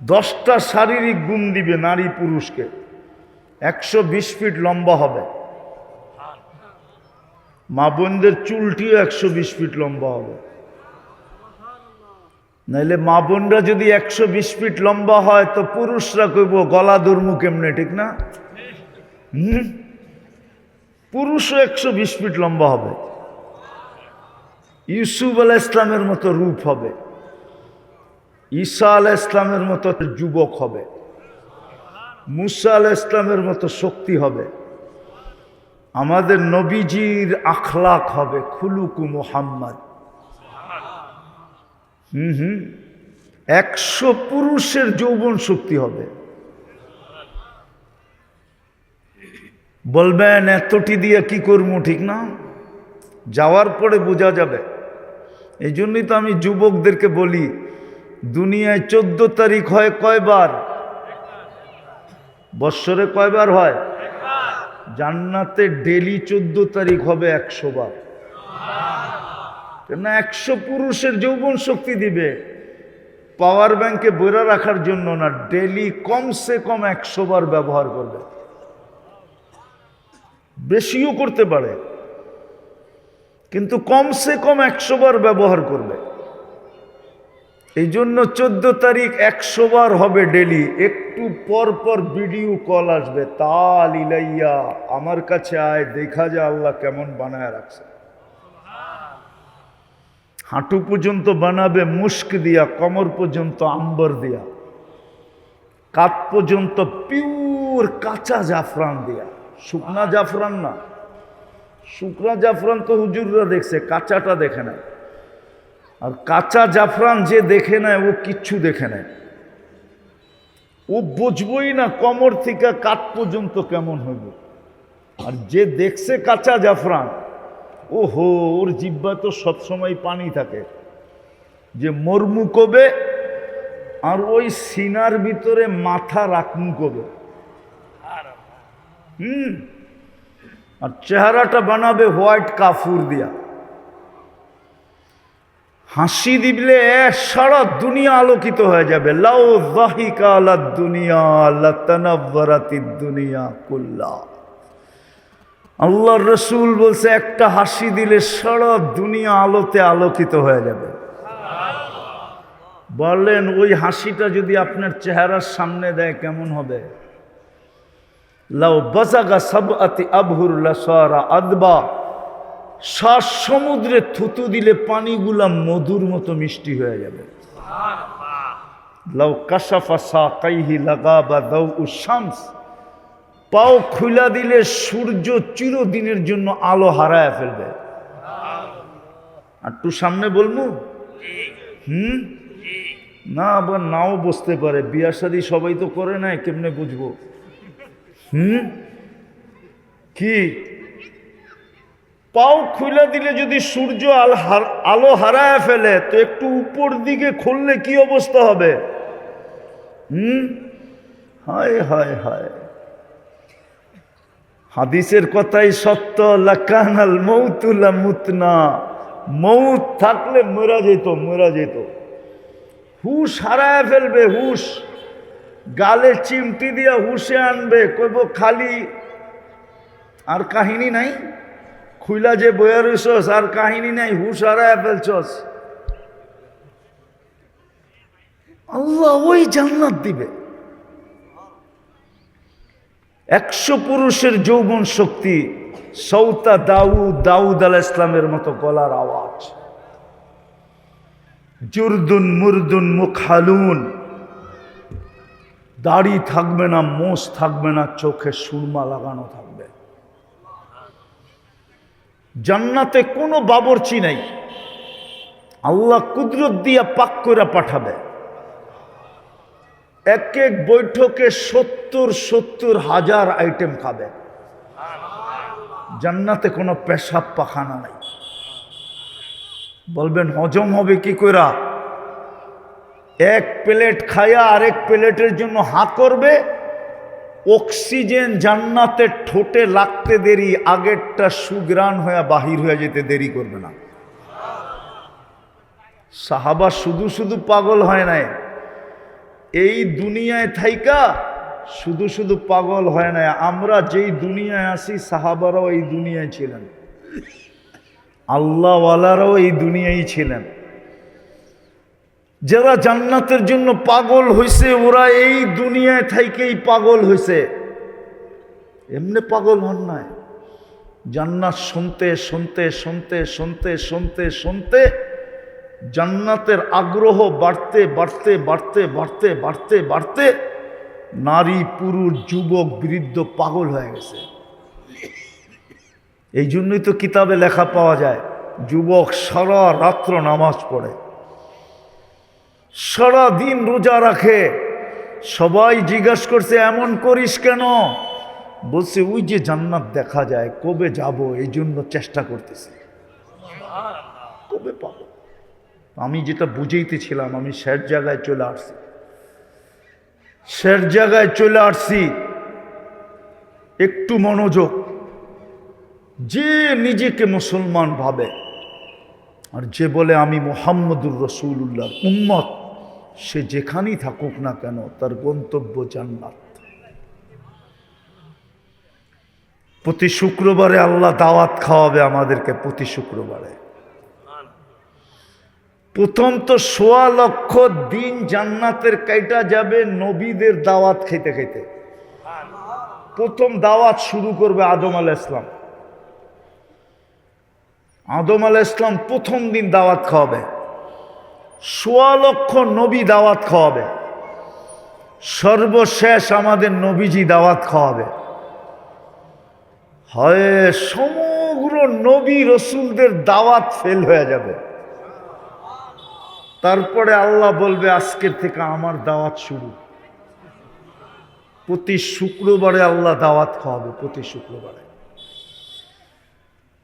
10টা শারীরিক গুণ দিবে নারী পুরুষকে। 120 ফিট লম্বা হবে। মা বোনদের চুলটিও 120 ফিট লম্বা হবে। নাইলে মা বোনরা যদি 120 ফিট লম্বা হয় তো পুরুষরা কইব গলা ধর্মু কেমনে, ঠিক না? পুরুষও 120 ফিট লম্বা হবে। ইউসুফ আলাইহিস ইসলামের মতো রূপ হবে। ঈসা আলাইহিস ইসলামের মতো যুবক হবে। মুসা আলাইহিস ইসলামের মতো শক্তি হবে। আমাদের নবীজির আখলাক হবে খুলুকু মুহাম্মদ। 100 পুরুষের যৌবন শক্তি হবে। বলবেন এতটি দিয়ে কি করবো, ঠিক না? যাওয়ার পরে বোঝা যাবে। এই জন্যই তো আমি যুবকদেরকে বলি, দুনিয়ায় 14 তারিখ হয় কয়বার? বৎসরে কয়বার হয়? জান্নাতে ডেলি 14 তারিখ হবে 100 বার। না, 100 পুরুষের যৌবন শক্তি দিবে। পাওয়ার ব্যাংকে বইরা রাখার জন্য না, ডেলি কমসে কম 100 বার ব্যবহার করবে। বেশিও করতে পারে, কিন্তু কমসে কম 100 বার ব্যবহার করবে। এই জন্য 14 তারিখ 100 বার হবে ডেলি। একটু পর পর ভিডিও কল আসবে, তাল ইলাইয়া, আমার কাছে আয়, দেখা যায় আল্লাহ কেমন বানায় রাখছে। হাঁটু পর্যন্ত বানাবে মুস্ক দিয়া, কোমর পর্যন্ত আম্বর দিয়া, কাত পর্যন্ত পিওর কাঁচা জাফরান দিয়া। শুকনা জাফরান না, শুকনা জাফরান তো হুজুররা দেখছে, কাঁচাটা দেখে না। আর কাঁচা জাফরান যে দেখে নেয় ও কিচ্ছু দেখে নেয়, ও বুঝবই না কোমর থেকে কাত পর্যন্ত কেমন হইব। আর যে দেখছে কাঁচা জাফরান, ও হো, ওর জিহ্বা তো সবসময় পানি থাকে, যে মরমু কবে আর ওই সিনার ভিতরে মাথা রাখমু কবে। আর চেহারাটা বানাবে হোয়াইট কাফুর দিয়া। হাসি দিলে সারা দুনিয়া আলোকিত হয়ে যাবে। লাউ যাহিকা আলাদ দুনিয়া লাতানাওয়ারাতিদ দুনিয়া কুল্লা। আল্লাহর রাসূল বলছে একটা হাসি দিলে সারা দুনিয়া আলোতে আলোকিত হয়ে যাবে। বললেন ওই হাসিটা যদি আপনার চেহারার সামনে দেয় কেমন হবে? লাউ বাজাগা সাবআতি আবহুর লাসারা আদবা। 7 সমুদ্রে থুতু দিলে পানিগুলা মধুর মতো মিষ্টি হয়ে যাবে। লাউ কাশাফা সাকাইহি লাগাবা দাউউশ শামস। পাও খুলা দিলে সূর্য চিরদিনের জন্য আলো হারায় ফেলবে। আর একটু সামনে বলবো? না, আবার নাও বুঝতে পারে, বিয়া শাদী সবাই তো করে নাই, কেমনে বুঝবো? কি পাও খুলে দিলে যদি সূর্য আলো হারায় ফেলে, তো একটু উপর দিকে খুললে কি অবস্থা হবে? হায় হায় হায়, হাদিসের কথাই সত্য। লাকানাল মৌতু লামুতনা। মৌত থাকলে মরা যেত, মরা যেত। হুশ হারায় ফেলবে, হুশ গালে চিমটি দিয়া হুশে আনবে, কইব খালি আর কাহিনী নাই, খুইলা যে বইয়া রইছস আর কাহিনী নাই, হুশ হারায় ফেলছস। আল্লাহ ওই জান্নাত দিবে। 100 পুরুষের যৌবন শক্তি, সৌতা দাউদ আলাইহিস সালামের মতো গলার আওয়াজ, জুরদুন মুরদুন মুখালুন, দাড়ি থাকবে না, মোষ থাকবে না, চোখে সুরমা লাগানো থাকবে। জান্নাতে কোনো বাবরচি নাই, আল্লাহ কুদরত দিয়া পাক করে পাঠাবে। এক এক বৈঠকে 70 হাজার আইটেম খাবে। জান্নাতে কোনো পেশাব পাখানা নাই। বলবেন হজম হবে কি কইরা? এক প্লেট খায়া আরেক প্লেটের জন্য হাঁ করবে। অক্সিজেন জান্নাতে ঠোঁটে লাগতে দেরি, আগেরটা সুগ্রাণ হয়ে বাহির হয়ে যেতে দেরি করবে না। সাহাবা শুধু শুধু পাগল হয় নাই, এই দুনিয়ায় থাইকা শুধু শুধু পাগল হয় না। আমরা যেই দুনিয়ায় আছি, সাহাবারাও এই দুনিয়ায় ছিলেন, আল্লাহওয়ালারাও এই দুনিয়ায় ছিলেন। যারা জান্নাতের জন্য পাগল হইছে, ওরা এই দুনিয়ায় থাইকেই পাগল হইছে, এমনি পাগল হন নাই। জান্নাত শুনতে শুনতে শুনতে শুনতে শুনতে শুনতে জান্নাতের আগ্রহ বাড়তে বাড়তে বাড়তে বাড়তে বাড়তে বাড়তে নারী পুরুষ যুবক বৃদ্ধ পাগল হয়ে গেছে। এই জন্যই তো কিতাবে লেখা পাওয়া যায়, যুবক সারা রাত্র নামাজ পড়ে, সারা দিন রোজা রাখে। সবাই জিজ্ঞাসা করছে এমন করিস কেন? বলছে ওই যে জান্নাত দেখা যায়, কবে যাব এই জন্য চেষ্টা করতেছি, কবে পাবো। আমি যেটা বুঝাইতেছিলাম, আমি শেষ জায়গায় চলে আসছি, শেষ জায়গায় চলে আসছি। একটু মনোযোগ। যে নিজেকে মুসলমান ভাবে আর যে বলে আমি মুহাম্মদুর রাসূলুল্লাহর উম্মত, সে যেখানেই থাকুক না কেন তার গন্তব্য জান্নাত। প্রতি শুক্রবারে আল্লাহ দাওয়াত খাওয়াবে আমাদেরকে, প্রতি শুক্রবারে। প্রথম তো ১.৫ লক্ষ দিন জান্নাতের কাইটা যাবে নবীদের দাওয়াত খাইতে খাইতে। প্রথম দাওয়াত শুরু করবে আদম আলাইহিস সালাম। আদম আলাইহিস সালাম প্রথম দিন দাওয়াত খাওয়াবে, ১.৫ লক্ষ নবী দাওয়াত খাওয়াবে, সর্বশেষ আমাদের নবীজি দাওয়াত খাওয়াবে। হয় সমগ্র নবী রসুলদের দাওয়াত ফেল হয়ে যাবে। তারপরে আল্লাহ বলবে আজকের থেকে আমার দাওয়াত শুরু। প্রতি শুক্রবারে আল্লাহ দাওয়াত খাওয়াবে, প্রতি শুক্রবারে।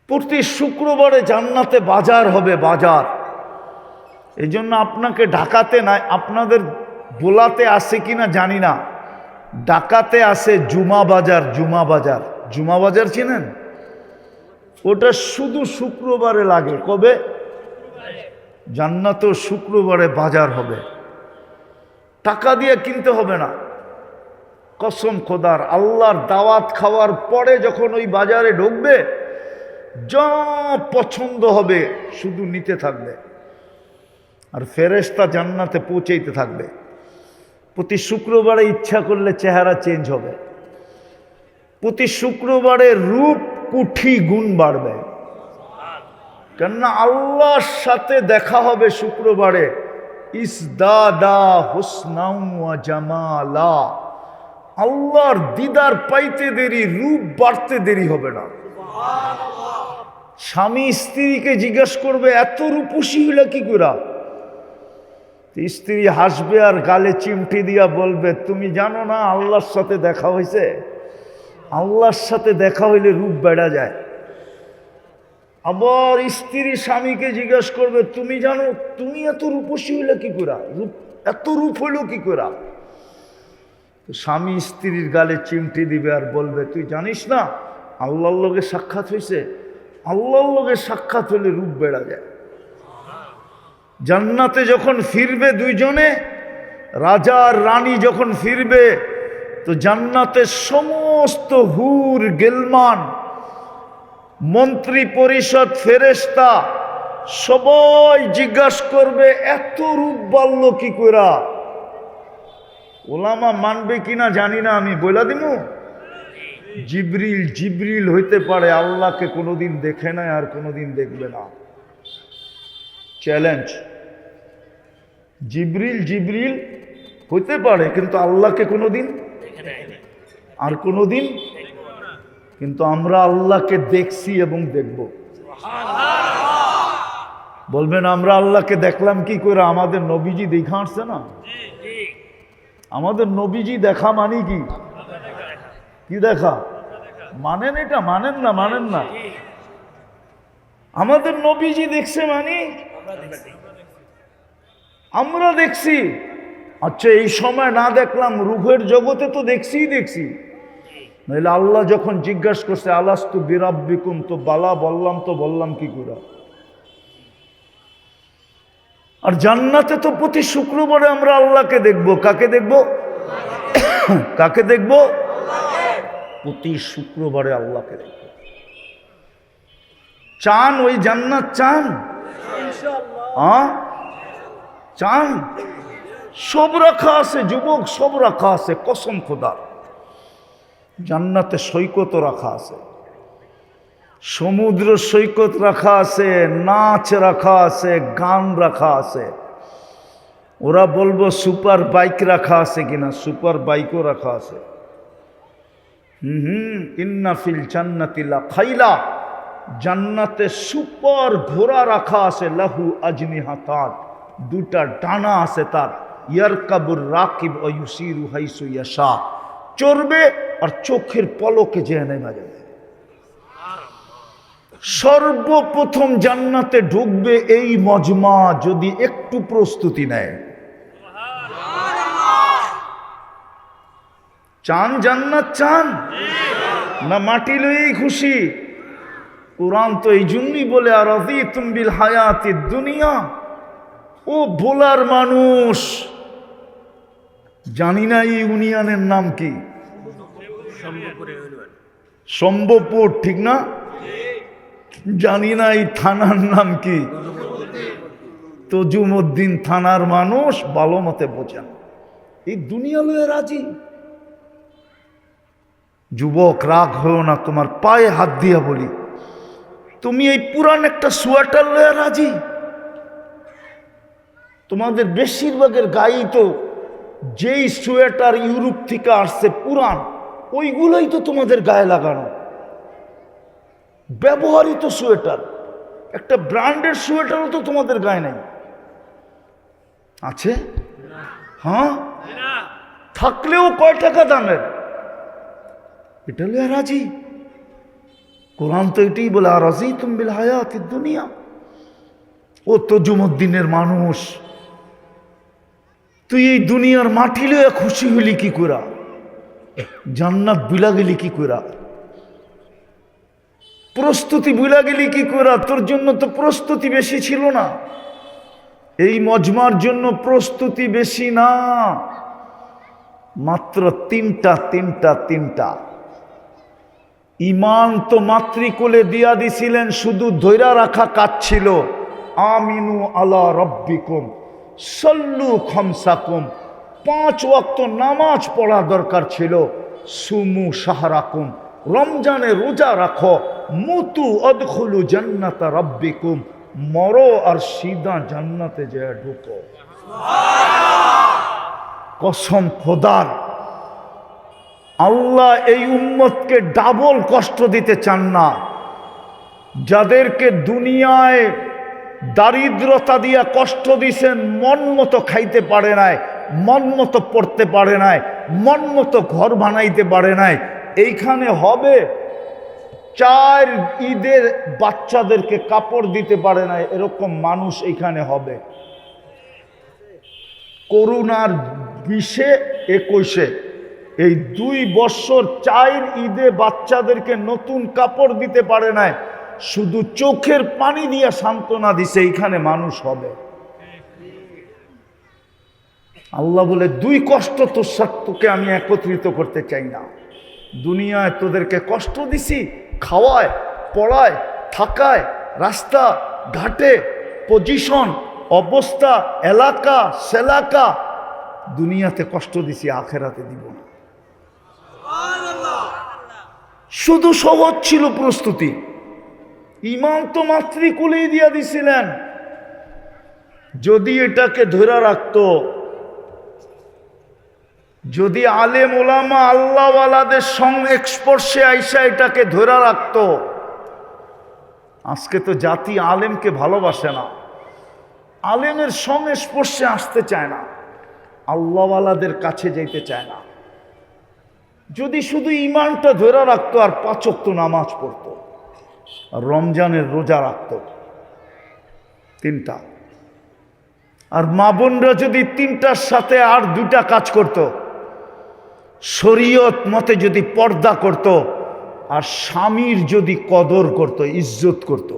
প্রতি শুক্রবারে জান্নাতে বাজার হবে, বাজার। এই জন্য আপনাকে ঢাকাতে নাই, আপনাদের বোলাতে আছে কিনা জানি না, ঢাকাতে আছে জুমা বাজার। জুমা বাজার, জুমা বাজার চিনেন? ওটা শুধু শুক্রবারে লাগে। কবে? জান্নাতেও শুক্রবারে বাজার হবে, টাকা দিয়ে কিনতে হবে না। কসম খোদার, আল্লাহর দাওয়াত খাওয়ার পরে যখন ওই বাজারে ঢুকবে, যা পছন্দ হবে শুধু নিতে থাকবে, আর ফেরেশতা জান্নাতে পৌঁছাইতে থাকবে। প্রতি শুক্রবারে ইচ্ছা করলে চেহারা চেঞ্জ হবে, প্রতি শুক্রবারে রূপ কুঠি গুণ বাড়বে। কেননা আল্লাহর সাথে দেখা হবে শুক্রবারে। ইসদাদা হুসনাও ওয়া জামালা, আল্লাহর দিদার পাইতে দেরি, রূপ বাড়তে দেরি হবে না। স্বামী স্ত্রীকে জিজ্ঞাসা করবে এত রূপসী হইলা কি করে? স্ত্রী হাসবে আর গালে চিমটি দিয়া বলবে, তুমি জানো না আল্লাহর সাথে দেখা হয়েছে? আল্লাহর সাথে দেখা হইলে রূপ বেড়া যায়। আবার স্ত্রী স্বামীকে জিজ্ঞাসা করবে, তুমি জানো তুমি এত রূপসী হইলে কি করে? এত রূপ হইল কি করে? স্বামী স্ত্রীর গালে চিমটি দিবে আর বলবে, তুই জানিস না আল্লাহর লগে সাক্ষাৎ হয়েছে? আল্লাহর লগে সাক্ষাৎ হলে রূপ বেড়া যায়। জান্নাতে যখন ফিরবে দুইজনে, রাজা আর রানী যখন ফিরবে, তো জান্নাতের সমস্ত হুর গেলমান, মন্ত্রী পরিষদ, ফেরেশতা সবাই জিজ্ঞাসা করবে এত রূপ বাড়ল কি কইরা? ওলামা মানবে কিনা জানি না, আমি বইলা দিমু। জিবরিল হইতে পারে আল্লাহকে কোনোদিন দেখে নাই আর কোনোদিন দেখবে না। চ্যালেঞ্জ। জিবরিল হইতে পারে কিন্তু আল্লাহকে কোনোদিন আর কোনোদিন, কিন্তু আমরা আল্লাহকে দেখছি এবং দেখব। বলবেন আমরা আল্লাহকে দেখলাম কি করে? আমাদের নবীজি দেখা আসছে না? আমাদের নবীজি দেখা মানে কি? কি দেখা মানেন? এটা মানেন না, মানেন না। আমাদের নবীজি দেখছে মানে আমরা দেখছি। আচ্ছা, এই সময় না দেখলাম, রূহের জগতে তো দেখছি। নাহলে আল্লাহ যখন জিজ্ঞাসা করছে আলাস্তু বিরাব্বিকুম, তো বালা বললাম কি করে? আর জান্নাতে তো প্রতি শুক্রবারে আমরা আল্লাহকে দেখব। কাকে দেখব? কাকে দেখব? প্রতি শুক্রবারে আল্লাহকে দেখব। চান ওই জান্নাত? চান? চান? সব রাখা আছে যুবক, সব রাখা আছে। কসম খোদার, জান্নাতে সৈকত রাখা আছে, সমুদ্র সৈকত রাখা আছে, নাচ রাখা আছে, গান রাখা আছে। ওরা বলবো সুপার বাইক রাখা আছে কিনা, সুপার বাইকও রাখা আছে। ইন্না ফিল জান্নাতি লা খাইলা, জান্নাতে সুপার ঘোড়া রাখা আছে। লাহু আজনিহাতাত, দুটা ডানা আছে তার। ইয়ারকাবুর রাকিব ওয়া ইউসিরু হাইসু ইয়াশা, চড়বে আর চোখের পলকে যেয়ে নেমে যাবে। সর্বপ্রথম জান্নাতে ঢুকবে এই মজমা যদি একটু প্রস্তুতি নেয়। চান জান্নাত? চান না মাটি লইয়েই খুশি? কোরআন তো এই জন্যই বলে, আর রাযীতুম বিল হায়াতিদ দুনিয়া। ও ভোলার মানুষ, জানি না এই ইউনিয়নের নাম কি? সম্ভবপুর, ঠিক না? জানি না এই থানার নাম কি। তজুমউদ্দিন থানার মানুষ ভালো মতে বোঝেন, এই দুনিয়া লয়ে রাজি। যুবক রাগ হয়েও না, তোমার পায়ে হাত দিয়া বলি, তুমি এই পুরান একটা সোয়েটার লয়ে রাজি? তোমাদের বেশিরভাগের গায়েই তো যেই সোয়েটার ইউরোপ থেকে আসছে পুরান, ওইগুলোই তো তোমাদের গায়ে লাগানো, ব্যবহৃত সোয়েটার। একটা ব্র্যান্ডের সোয়েটারও তো তোমাদের গায়ে নাই, আছে? হ্যাঁ, থাকলেও কয় টাকা দামের? এটা লইয়া রাজি? কোরআন তো এটাই বলে, আর রাজি তুমি বিল হায়াতিদ দুনিয়া। ও তজুমউদ্দিনের মানুষ, তুই এই দুনিয়ার মাটি লইয়া খুশি হইলি কি করা? জান্নাত বুলা গেলি কি করা? প্রস্তুতি বুলা গেলি কি করা? তোর জন্য তো প্রস্তুতি বেশি ছিল না, এই মজমার জন্য প্রস্তুতি বেশি না, মাত্র তিনটা। ইমান তো মাতৃকোলে দিয়া দিছিলেন, শুধু ধৈরা রাখা কাজ ছিল। আমিনু আলা রব্বিকুম সল্লু খামসাকুম, 5 ওয়াক্ত নামাজ পড়া দরকার ছিল। সুমু শাহরাকুম, রমজানে রোজা রাখো। মুতু আদখুলু জান্নাতা রব্বিকুম, মরো আর সিধা জান্নাতে যায় ঢুকো। কসম খোদার, আল্লাহ এই উম্মতকে ডাবল কষ্ট দিতে চান না। যাদেরকে দুনিয়ায় দারিদ্রতা দিয়া কষ্ট দিছেন, মন মতো খাইতে পারে নাই, মন মতো পড়তে পারে নাই, মন মতো ঘর বানাইতে পারে নাই, এইখানে হবে 4 ঈদের বাচ্চাদেরকে কাপড় দিতে পারে নাই, এরকম মানুষ এইখানে হবে। করোনার 20-এ 21-এ এই 2 বছর 4 ঈদে বাচ্চাদেরকে নতুন কাপড় দিতে পারে নাই, শুধু চোখের পানি দিয়ে সান্ত্বনা দিছে, এইখানে মানুষ হবে। আল্লাহ বলে 2 কষ্ট তোকে আমি একত্রিত করতে চাই না। দুনিয়ায় তোদেরকে কষ্ট দিছি, খাওয়ায়, পড়ায়, থাকায়, রাস্তা ঘাটে, পজিশন, অবস্থা, এলাকা সেলাকা, দুনিয়াতে কষ্ট দিছি, আখেরাতে দিব না। শুধু সহজ ছিল প্রস্তুতি। ইমান তো মাতৃকুলেই দিয়া দিছিলেন। যদি এটাকে ধরে রাখতো, যদি আলেম ওলামা আল্লাহওয়ালাদের সংস্পর্শে আইসা এটাকে ধরে রাখতো, আজকে তো জাতি আলেমকে ভালোবাসে না, আলেমের সংস্পর্শে আসতে চায় না, আল্লাহওয়ালাদের কাছে যেতে চায় না। যদি শুধু ইমানটা ধরে রাখতো আর 5 ওয়াক্ত নামাজ পড়তো আর রমজানের রোজা রাখতো, 3টা, আর মা বোনরা যদি 3টার সাথে আর 2টা কাজ করত, শরীয়ত মতে যদি পর্দা করত, আর স্বামীর যদি কদর করত, ইজ্জত করত,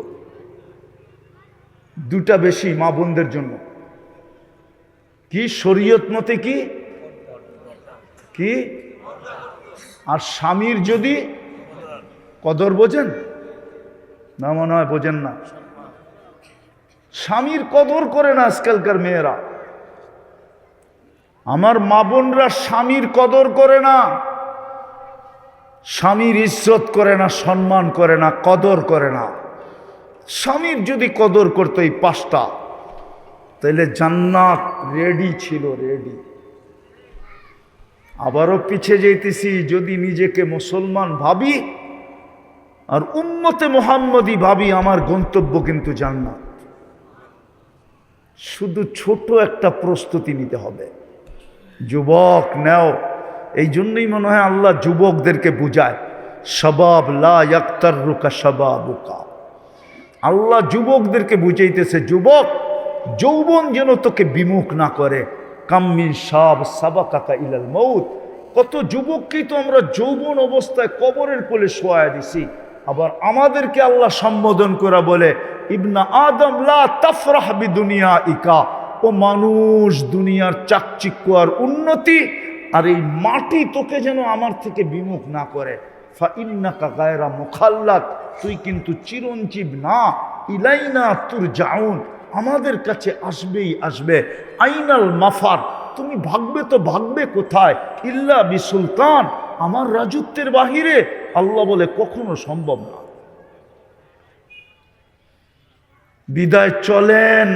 2টা বেশি মা বোনদের জন্য। কি শরীয়ত মতে কি কি? আর স্বামীর যদি কদর, বোঝেন না? মনে হয় বোঝেন না। স্বামীর কদর করে না আজকালকার মেয়েরা। আমার মা বোনরা স্বামীর কদর করে না, স্বামীর ইজ্জত করে না, সম্মান করে না, কদর করে না। স্বামীর যদি কদর করতো এই 5টা, তাহলে জান্নাত রেডি ছিল, রেডি। আবারও পিছে যেতেছি, যদি নিজেকে মুসলমান ভাবি আর উম্মতে মুহাম্মদী ভাবি, আমার গন্তব্য কিন্তু জান্নাত। শুধু ছোট একটা প্রস্তুতি নিতে হবে। যুবক নেও, এই জন্যই মনে হয় আল্লাহ যুবকদেরকে বুঝায়, শাবাব লা ইয়াক্তাররুকা শাবাবুকা। আল্লাহ যুবকদেরকে বুঝাইতেছে, যুবক যৌবন যেন তোকে বিমুখ না করে। কাম্মিন শাব সাবাকাকা ইলাল মউত, কত যুবককেই তো আমরা যৌবন অবস্থায় কবরের কোলে শোয়া দিছি। আবার আমাদেরকে আল্লাহ সম্বোধন করে বলে, ইবনা আদম লা তাফরাহ বিদুনিয়াইকা, ও মানুষ, দুনিয়ার চাকচিক্য আর উন্নতি আর এই মাটি তোকে যেন আমার থেকে বিমুখ না করে। ফাইন্নাকা গায়রা মুখাল্লাদ, তুই কিন্তু চিরঞ্জীব না। ইলাইনা তুরজাউন, আমাদের কাছে আসবেই আসবে। আইনাল মাফার, তুমি ভাগবে তো ভাগবে কোথায়? ইল্লা বিসুলতান, আমার রাজত্বের বাহিরে। আল্লাহ বলে কখনো সম্ভব না। বিদায় চলেন,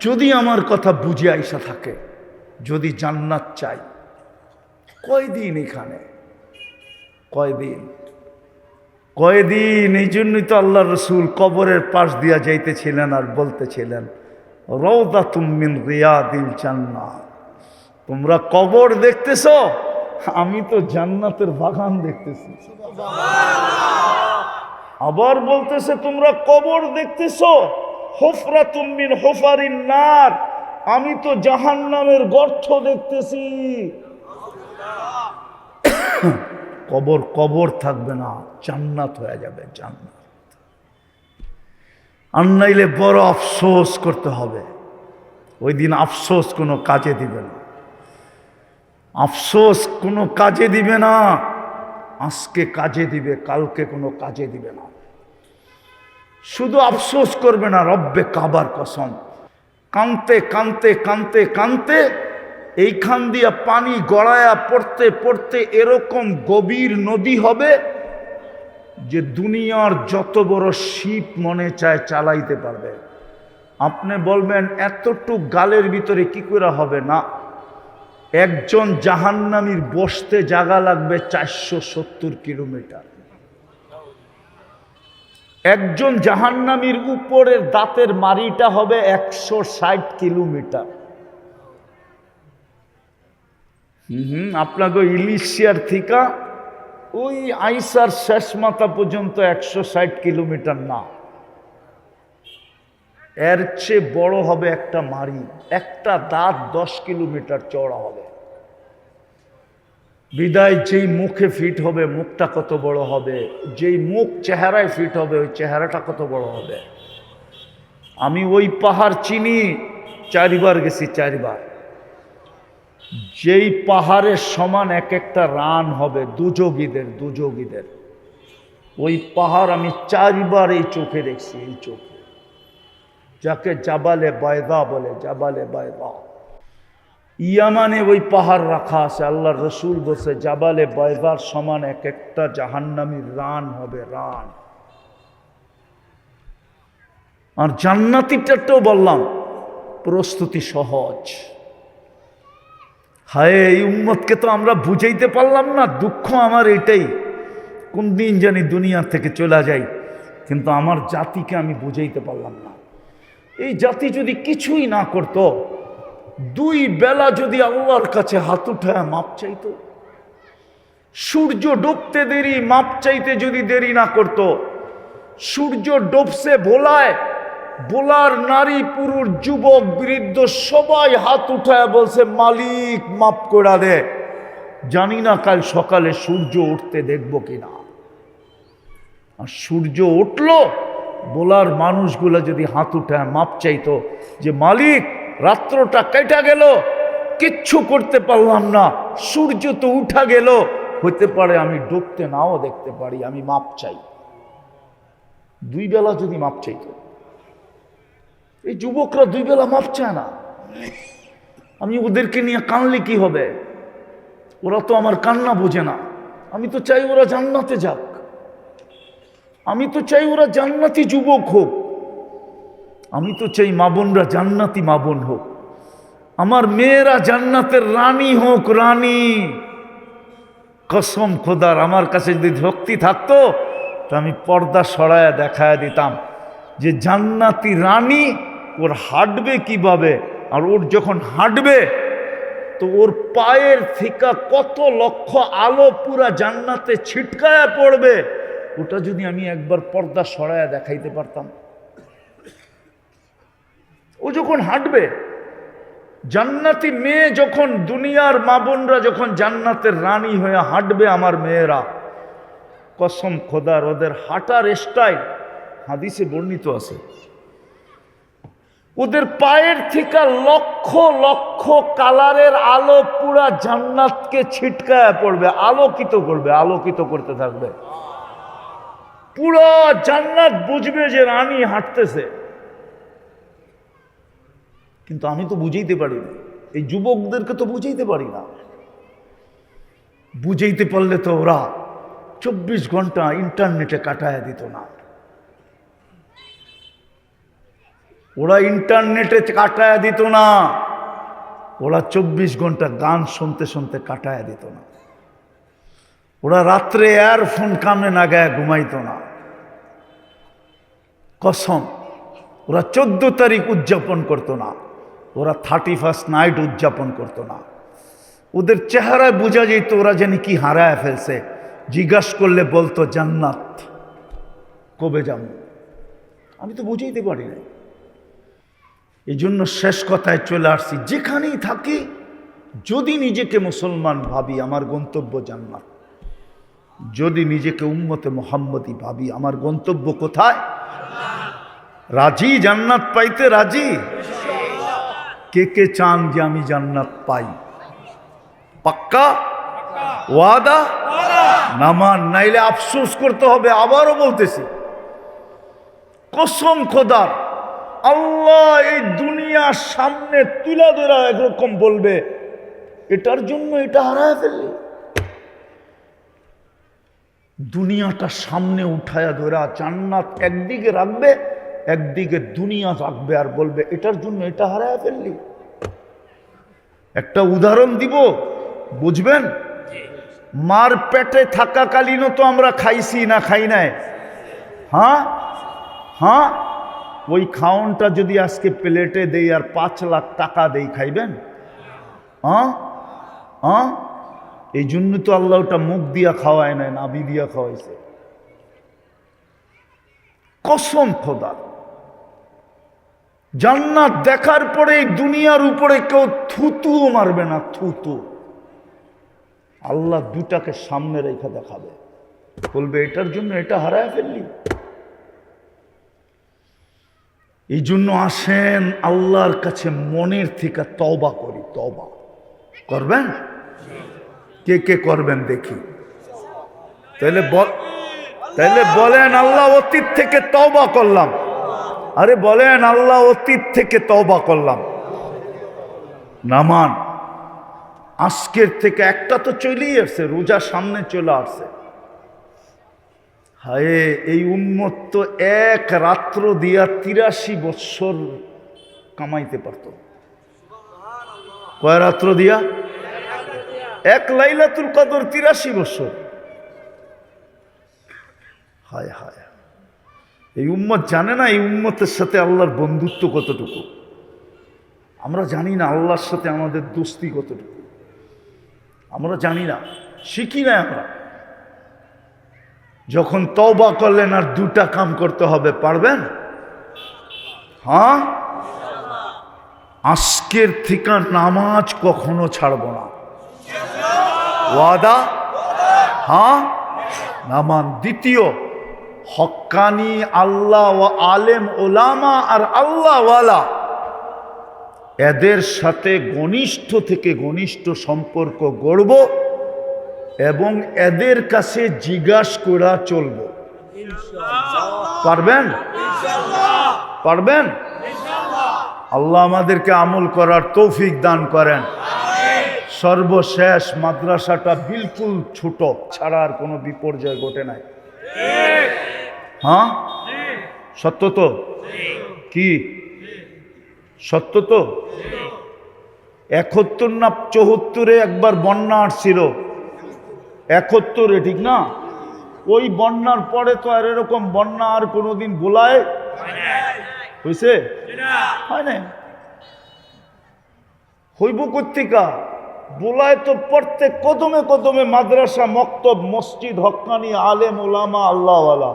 যদি আমার কথা বুঝে আইসা থাকে, যদি জান্নাত চাই। কয়দিন এখানে, কয়দিন কয়দিন? এই জন্যই তো আল্লাহ রসুল কবরের পাশ দিয়া যাইতেছিলেন আর বলতেছিলেন, রাউদাতুম মিন রিয়াদিল জান্নাহ। তোমরা কবর দেখতেছ, আমি তো জান্নাতের বাগান দেখতেছি। আবার বলতেছে, তোমরা কবর দেখতেছ, হুফরাতুম মিন হুফারিন নার, আমি তো জাহান্নামের গর্ত দেখতেছি। কবর কবর থাকবে না, জান্নাত হয়ে যাবে জান্নাত। আর নাইলে বড় আফসোস করতে হবে। ওই দিন আফসোস কোনো কাজে দিবে না, আফসোস কোনো কাজে দিবে না। আজকে কাজে দিবে, কালকে কোনো কাজে দিবে না। শুধু আফসোস করবে না, রব্বে কাবার কসম, কানতে কানতে কানতে কানতে এইখান দিয়া পানি গড়ায়া পড়তে পড়তে এরকম গভীর নদী হবে যে দুনিয়ার যত বড় শিপ মনে চায় চালাইতে পারবে। আপনি বলবেন এতটুক গালের ভিতরে কি করে হবে? না, একজন জাহান্নামীর বসতে জায়গা লাগবে 470 কিলোমিটার। একজন জাহান্নামীর উপরের দাঁতের মারিটা হবে 160 কিলোমিটার। আপনাকে ইলিশিয়ার থিকা ওই আইসার শেষ মাথা পর্যন্ত 160 কিলোমিটার না, এর চেয়ে বড় হবে একটা মারি। একটা দাঁত 10 কিলোমিটার চওড়া হবে। বিদায় যেই মুখে ফিট হবে, মুখটা কত বড় হবে। যেই মুখ চেহারায় ফিট হবে, ওই চেহারাটা কত বড় হবে। আমি ওই পাহাড় চিনি, 4 বার গেছি, 4 বার। যেই পাহাড়ের সমান এক একটা রান হবে দুযোগীদের। ওই পাহাড় আমি 4 বার এই চোখে দেখছি, এই চোখে, যাকে জাবালে বায়দা বলে, জাবালে বায়দা। ইয়ামানে ওই পাহাড় রাখা আছে। আল্লাহর রসুল বলছে জাবালে বায়দার সমান এক একটা জাহান্নামীর রান হবে, রান। আর জান্নাতীটাও বললাম প্রস্তুতি সহজ। হায়, এই উম্মতকে তো আমরা বুঝাইতে পারলাম না। দুঃখ আমার এটাই, কোন দিন জানি দুনিয়া থেকে চলে যাই, কিন্তু আমার জাতিকে আমি বুঝাইতে পারলাম না। এই জাতি যদি কিছুই না করত, 2 বেলা যদি আল্লাহর কাছে হাত উঠায় মাপ চাইতো, সূর্য ডুবতে দেরি মাপ চাইতে যদি দেরি না করত, সূর্য ডুবছে বোলার নারী পুরুষ যুবক বৃদ্ধ সবাই হাত উঠায় বলছে মালিক মাপ করে দে। জানি না কাল সকালে সূর্য উঠতে দেখবো কিনা। আর সূর্য উঠল, বোলার মানুষগুলো যদি হাত উঠায় মাপ চাইতো যে মালিক রাত্রটা কেটে গেল, কিচ্ছু করতে পারলাম না, সূর্য তো উঠা গেল, হতে পারে আমি ডুবতে নাও দেখতে পারি, আমি মাপ চাই। 2 বেলা যদি মাপ চাইতো। এই যুবকরা 2 বেলা মাপ চায় না। আমি ওদেরকে নিয়ে কানলে কি হবে? ওরা তো আমার কান্না বোঝে না। আমি তো চাই ওরা জান্নাতে যাক, আমি তো চাই ওরা জান্নাতি যুবক হোক, আমি তো চাই মা বোনরা জান্নাতি মা বোন হোক, আমার মেয়েরা জান্নাতের রানী হোক, রানী। কসম খোদার, আমার কাছে যদি শক্তি থাকতো তো আমি পর্দা সরায়া দেখায় দিতাম যে জান্নাতি রানী ওর হাঁটবে কিভাবে। আর ওর যখন হাঁটবে তো ওর পায়ের থেকে কত লক্ষ আলো পুরা জান্নাতে ছিটকায়া পড়বে। ওটা যদি আমি একবার পর্দা সরায়া দেখাইতে পারতাম। ও যখন হাঁটবে, জান্নাতি মেয়ে যখন, দুনিয়ার মা বোনরা যখন জান্নাতের রানী হয়ে হাঁটবে, আমার মেয়েরা, কসম খোদার ওদের হাঁটার স্টাইল হাদিসে বর্ণিত আছে। ওদের পায়ের থেকে লক্ষ লক্ষ লক্ষ কালারের আলো পুরা জান্নাতকে ছিটকায় পড়বে, আলোকিত করবে, আলোকিত করতে থাকবে। পুরা জান্নাত বুঝবে যে রানী হাঁটতেছে। কিন্তু আমি তো বুঝাইতে পারি না, এই যুবকদেরকে তো বুঝাইতে পারি না। বুঝাইতে পারলে তো ওরা 24 ঘন্টা ইন্টারনেটে কাটায় দিত না। ওরা ইন্টারনেটে কাটায় দিত না, ওরা 24 ঘন্টা গান শুনতে শুনতে কাটায় দিত না। ওরা রাত্রে ইয়ারফোন কানে না গায়ে ঘুমাইতো না। কসম, ওরা 14 তারিখ উদযাপন করতো না, ওরা 31st নাইট উদযাপন করতো না। ওদের চেহারায় বোঝা যেত ওরা জানি কি হারায় ফেলছে। জিজ্ঞাসা করলে বলতো জান্নাত কবে যাব। আমি তো বুঝাইতে পারি না। এই জন্য শেষ কথায় চলে আসছি, যেখানেই থাকি যদি নিজেকে মুসলমান ভাবি আমার গন্তব্য জান্নাত, যদি নিজেকে উম্মতে মুহাম্মদী ভাবি আমার গন্তব্য কোথায়? রাজি? জান্নাত পাইতে রাজি? কে কে চান যে আমি জান্নাত পাই? পাক্কা ওয়াদা? নামান, নাইলে আফসোস করতে হবে। আবারও বলতেছি, কসম খোদার, আল্লাহ এই দুনিয়ার সামনে তুলা ধরা একরকম বলবে, এটার জন্য এটা হারায় ফেললি। দুনিয়াটা সামনে উঠায়া ধরা জান্নাত একদিকে রাখবে, একদিকে দুনিয়া রাখবে, আর বলবে এটার জন্য এটা হারায় ফেললি। একটা উদাহরণ দিব, বুঝবেন? মার পেটে থাকাকালীনও তো আমরা খাইছি না খাই নাই? হ্যাঁ হ্যাঁ, ওই খাওনটা যদি আজকে প্লেটে দেই আর 5 লাখ টাকা দেই, খাইবেন? হ্যাঁ হ্যাঁ, এই জন্য তো আল্লাহ ওটা মুখ দিয়া খাওয়ায় নাই, নাভি দিয়া খাওয়াইছে। কসম খোদা, জান্নাত দেখার পরে এই দুনিয়ার উপরে কেউ থুতুও মারবে না, থুতু। আল্লাহ দুটাকে সামনে রেখে দেখাবে, বলবে এটার জন্য এটা হারায় ফেললি। এই জন্য আসেন আল্লাহর কাছে মনের থেকে তওবা করি। তওবা করবেন? কে কে করবেন দেখি? তাহলে বলেন আল্লাহ অতীত থেকে তওবা করলাম। আরে বলেন আল্লাহ অতীত থেকে তওবা করলাম। নামান, আজকের থেকে একটা তো চলেই আসছে, রোজা সামনে চলে আসছে। হায়, এই উম্মত তো এক রাত্র দিয়া 83 বৎসর কামাইতে পারত। কয় রাত্র দিয়া? এক লাইলাতুল কদর 83 বৎসর। হায় হায়, এই উম্মত জানে না এই উম্মতের সাথে আল্লাহর বন্ধুত্ব কতটুকু। আমরা জানি না আল্লাহর সাথে আমাদের দোস্তি কতটুকু, আমরা জানি না, শিখি না আমরা। যখন তওবা করলেন আর 2টা কাম করতে হবে, পারবেন? হ্যাঁ, আজকের থেকে নামাজ কখনো ছাড়ব না, ওয়াদা? হ্যাঁ, নামান। দ্বিতীয়, হক্কানি আল্লাহ ও আলেম ওলামা আর আল্লাহওয়ালা, এদের সাথে ঘনিষ্ঠ থেকে ঘনিষ্ঠ সম্পর্ক গড়ব এবং এদের কাছে জিজ্ঞাসা করা চলব। পারবেন? পারবেন? আল্লাহ আমাদেরকে আমল করার তৌফিক দান করেন। সর্বশেষ, মাদ্রাসাটা বিলকুল ছোট, ছাড়া আর কোনো বিপর্যয় ঘটে নাই। হ্যাঁ, সত্য তো? কি সত্য তো? 71 না 74-এ একবার বন্যা আসছিল, 71-এ, ঠিক না? ওই বন্যার পরে তো আর এরকম বন্যা আর কোনোদিন বোলায় হয়েছে? হয় না। হইব কর্তিকা বোলায় তো প্রত্যেক কদমে কদমে মাদ্রাসা, মক্তব, মসজিদ, হক্কানি, আলেম ওলামা, আল্লাহওয়ালা।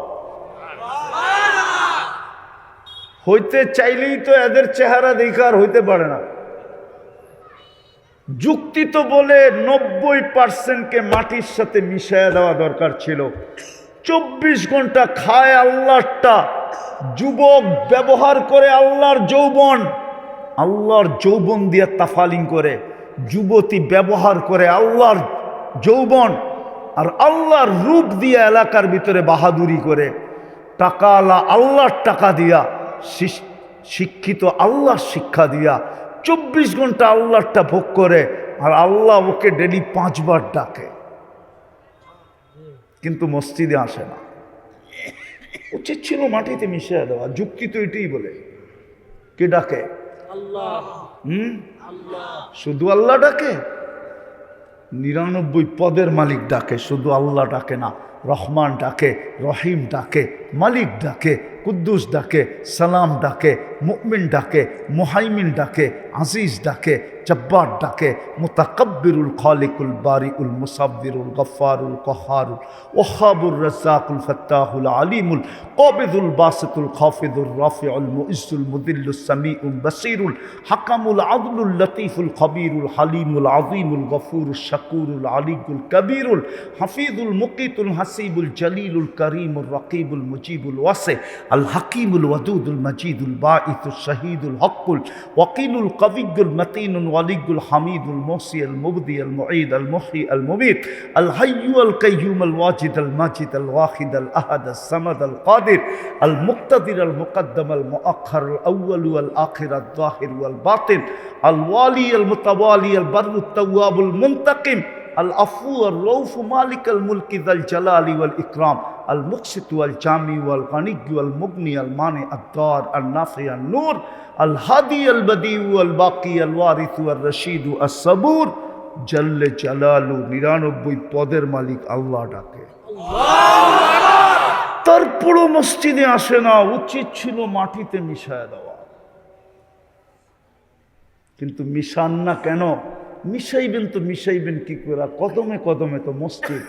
হইতে চাইলেই তো এদের চেহারা দেখার হইতে পারে না। যুক্তি তো বলে 90%কে মাটির সাথে মিশিয়ে দেওয়া দরকার ছিল। 24 ঘন্টা খায় আল্লাহটা, যুবক ব্যবহার করে আল্লাহর যৌবন, আল্লাহর যৌবন দিয়ে তাফালিং করে, যুবতী ব্যবহার করে আল্লাহর যৌবন আর আল্লাহর রূপ দিয়ে এলাকার ভিতরে বাহাদুরি করে, টাকাওয়ালা আল্লাহর টাকা দিয়া, শিক্ষিত আল্লাহর শিক্ষা দিয়া 24 ঘন্টা আল্লাহরটা ভোগ করে, আর আল্লাহ ওকে ডেলি 5 বার ডাকে, কিন্তু মসজিদে আসে না। উচিত ছিল মাটিতে মিশিয়ে দেওয়া। যুক্তি তো এটাই বলে। কে ডাকে? আল্লাহ। শুধু আল্লাহ ডাকে? 99 পদের মালিক ডাকে, শুধু আল্লাহ ডাকে না। রহমান ডাকে, রহিম ডাকে, মালিক ডাকে, কুদ্দুস ডাকে, সালাম ডাকে, মুমিন ডাকে, মুহাইমিন ডাকে, আজিজ ডাকে, জব্বার ডাকে, মুতাকাব্বিরুল খালিকুল বারিউল মুসাব্বিরুল গফফারুল কহারুল ওয়াহাবুর রাজ্জাকুল ফাত্তাহুল আলিমুল কাবিদুল বাসিতুল খাফিদুর রাফিউল মুইজ্জুল মুদিল্লুস সামিউল বাসিরুল হাকামুল আদলুল লতীফুল খবীরুল হালিমুল আযীমুল গফুরুশ শাকুরুল আলিয়ুল কবীরুল হাফিজুল মুকিতুল হাসিবুল জলিলুল করিমুর রকিবুল মুজিবুল ওয়াসি আল হাকিমুল ওয়াদুদুল মজিদুল বাঈসুশ শহীদুল হকুল ওয়াকিলুল কবিয়ুল মতিনুল ওয়ালিয়ুল হামিদুল মুহসি আল মুবদি আল মুঈদ আল মুহয়ি আল মুমীত আল হাইয়্যু আল কাইয়্যুম আল ওয়াজিদ আল মাজিদ আল ওয়াহিদ আল আহাদ আল সামাদ আল কাদির আল মুক্তাদির আল মুকদ্দম আল মুআখ্খার আল আউয়াল ওয়াল আখির আল যাহির ওয়াল বাতিন আল ওয়ালি আল মুতাওয়ালি আল বাররুত তাওয়াবুল মুনতাকিম আল আফু আর রৌফ মালিক আল মুলকি যাল জালালি ওয়াল ইকরাম আল মুকসিত ওয়াল জামি ওয়াল গানি ওয়াল মুগনি আল মানি আদ-দার আল নাফি আল নূর আল হাদি আল বদি ওয়াল বাকি আল ওয়ারিস ওয়াল রশিদ আস সাবুর জল্লে জালালু। 99 পদের মালিক আল্লাহ ডাকে, তারপরও মসজিদে আসে না। উচিত ছিল মাটিতে মিশায় দেওয়া, কিন্তু মিশান না কেন? মিশাইবেন তো মিশাইবেন কি করে? কদমে কদমে তো মসজিদ,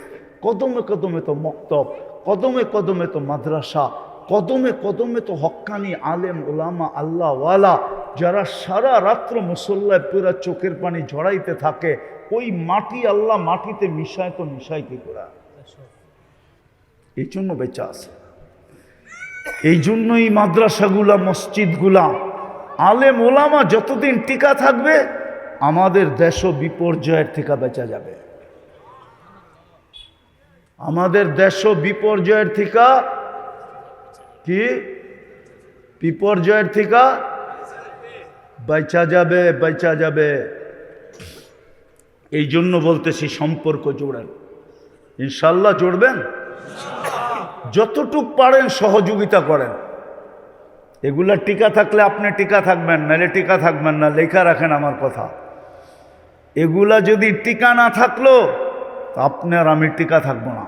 কদমে কদমে তো মক্তব, কদমে কদমে তো মাদ্রাসা, কদমে কদমে তো হক্কানি আলেম ওলামা আল্লাহওয়ালা, যারা সারা রাত্র মুসল্লায় পুরা চোখের পানি ঝরাইতে থাকে। ওই মাটি আল্লাহ মাটিতে মিশায় তো মিশাই কি করে? এই জন্য বেঁচে আছে। এই জন্যই মাদ্রাসাগুলা, মসজিদগুলা, আলেম ওলামা যতদিন টিকা থাকবে, আমাদের দেশও বিপর্যয়ের থেকে বেঁচে যাবে। আমাদের দেশও বিপর্যয়ের থেকে কি বিপর্যয়ের থেকে বেঁচা যাবে, বেঁচা যাবে। এই জন্য বলতেছি সম্পর্ক জোড়েন, ইনশাল্লাহ জুড়বেন। যতটুক পারেন সহযোগিতা করেন। এগুলা টিকা থাকলে আপনি টিকা থাকবেন, নাহলে টিকা থাকবেন না। লেখা রাখেন আমার কথা। এগুলা যদি টিকা না থাকলো, আপনি আর আমি টিকা থাকবো না।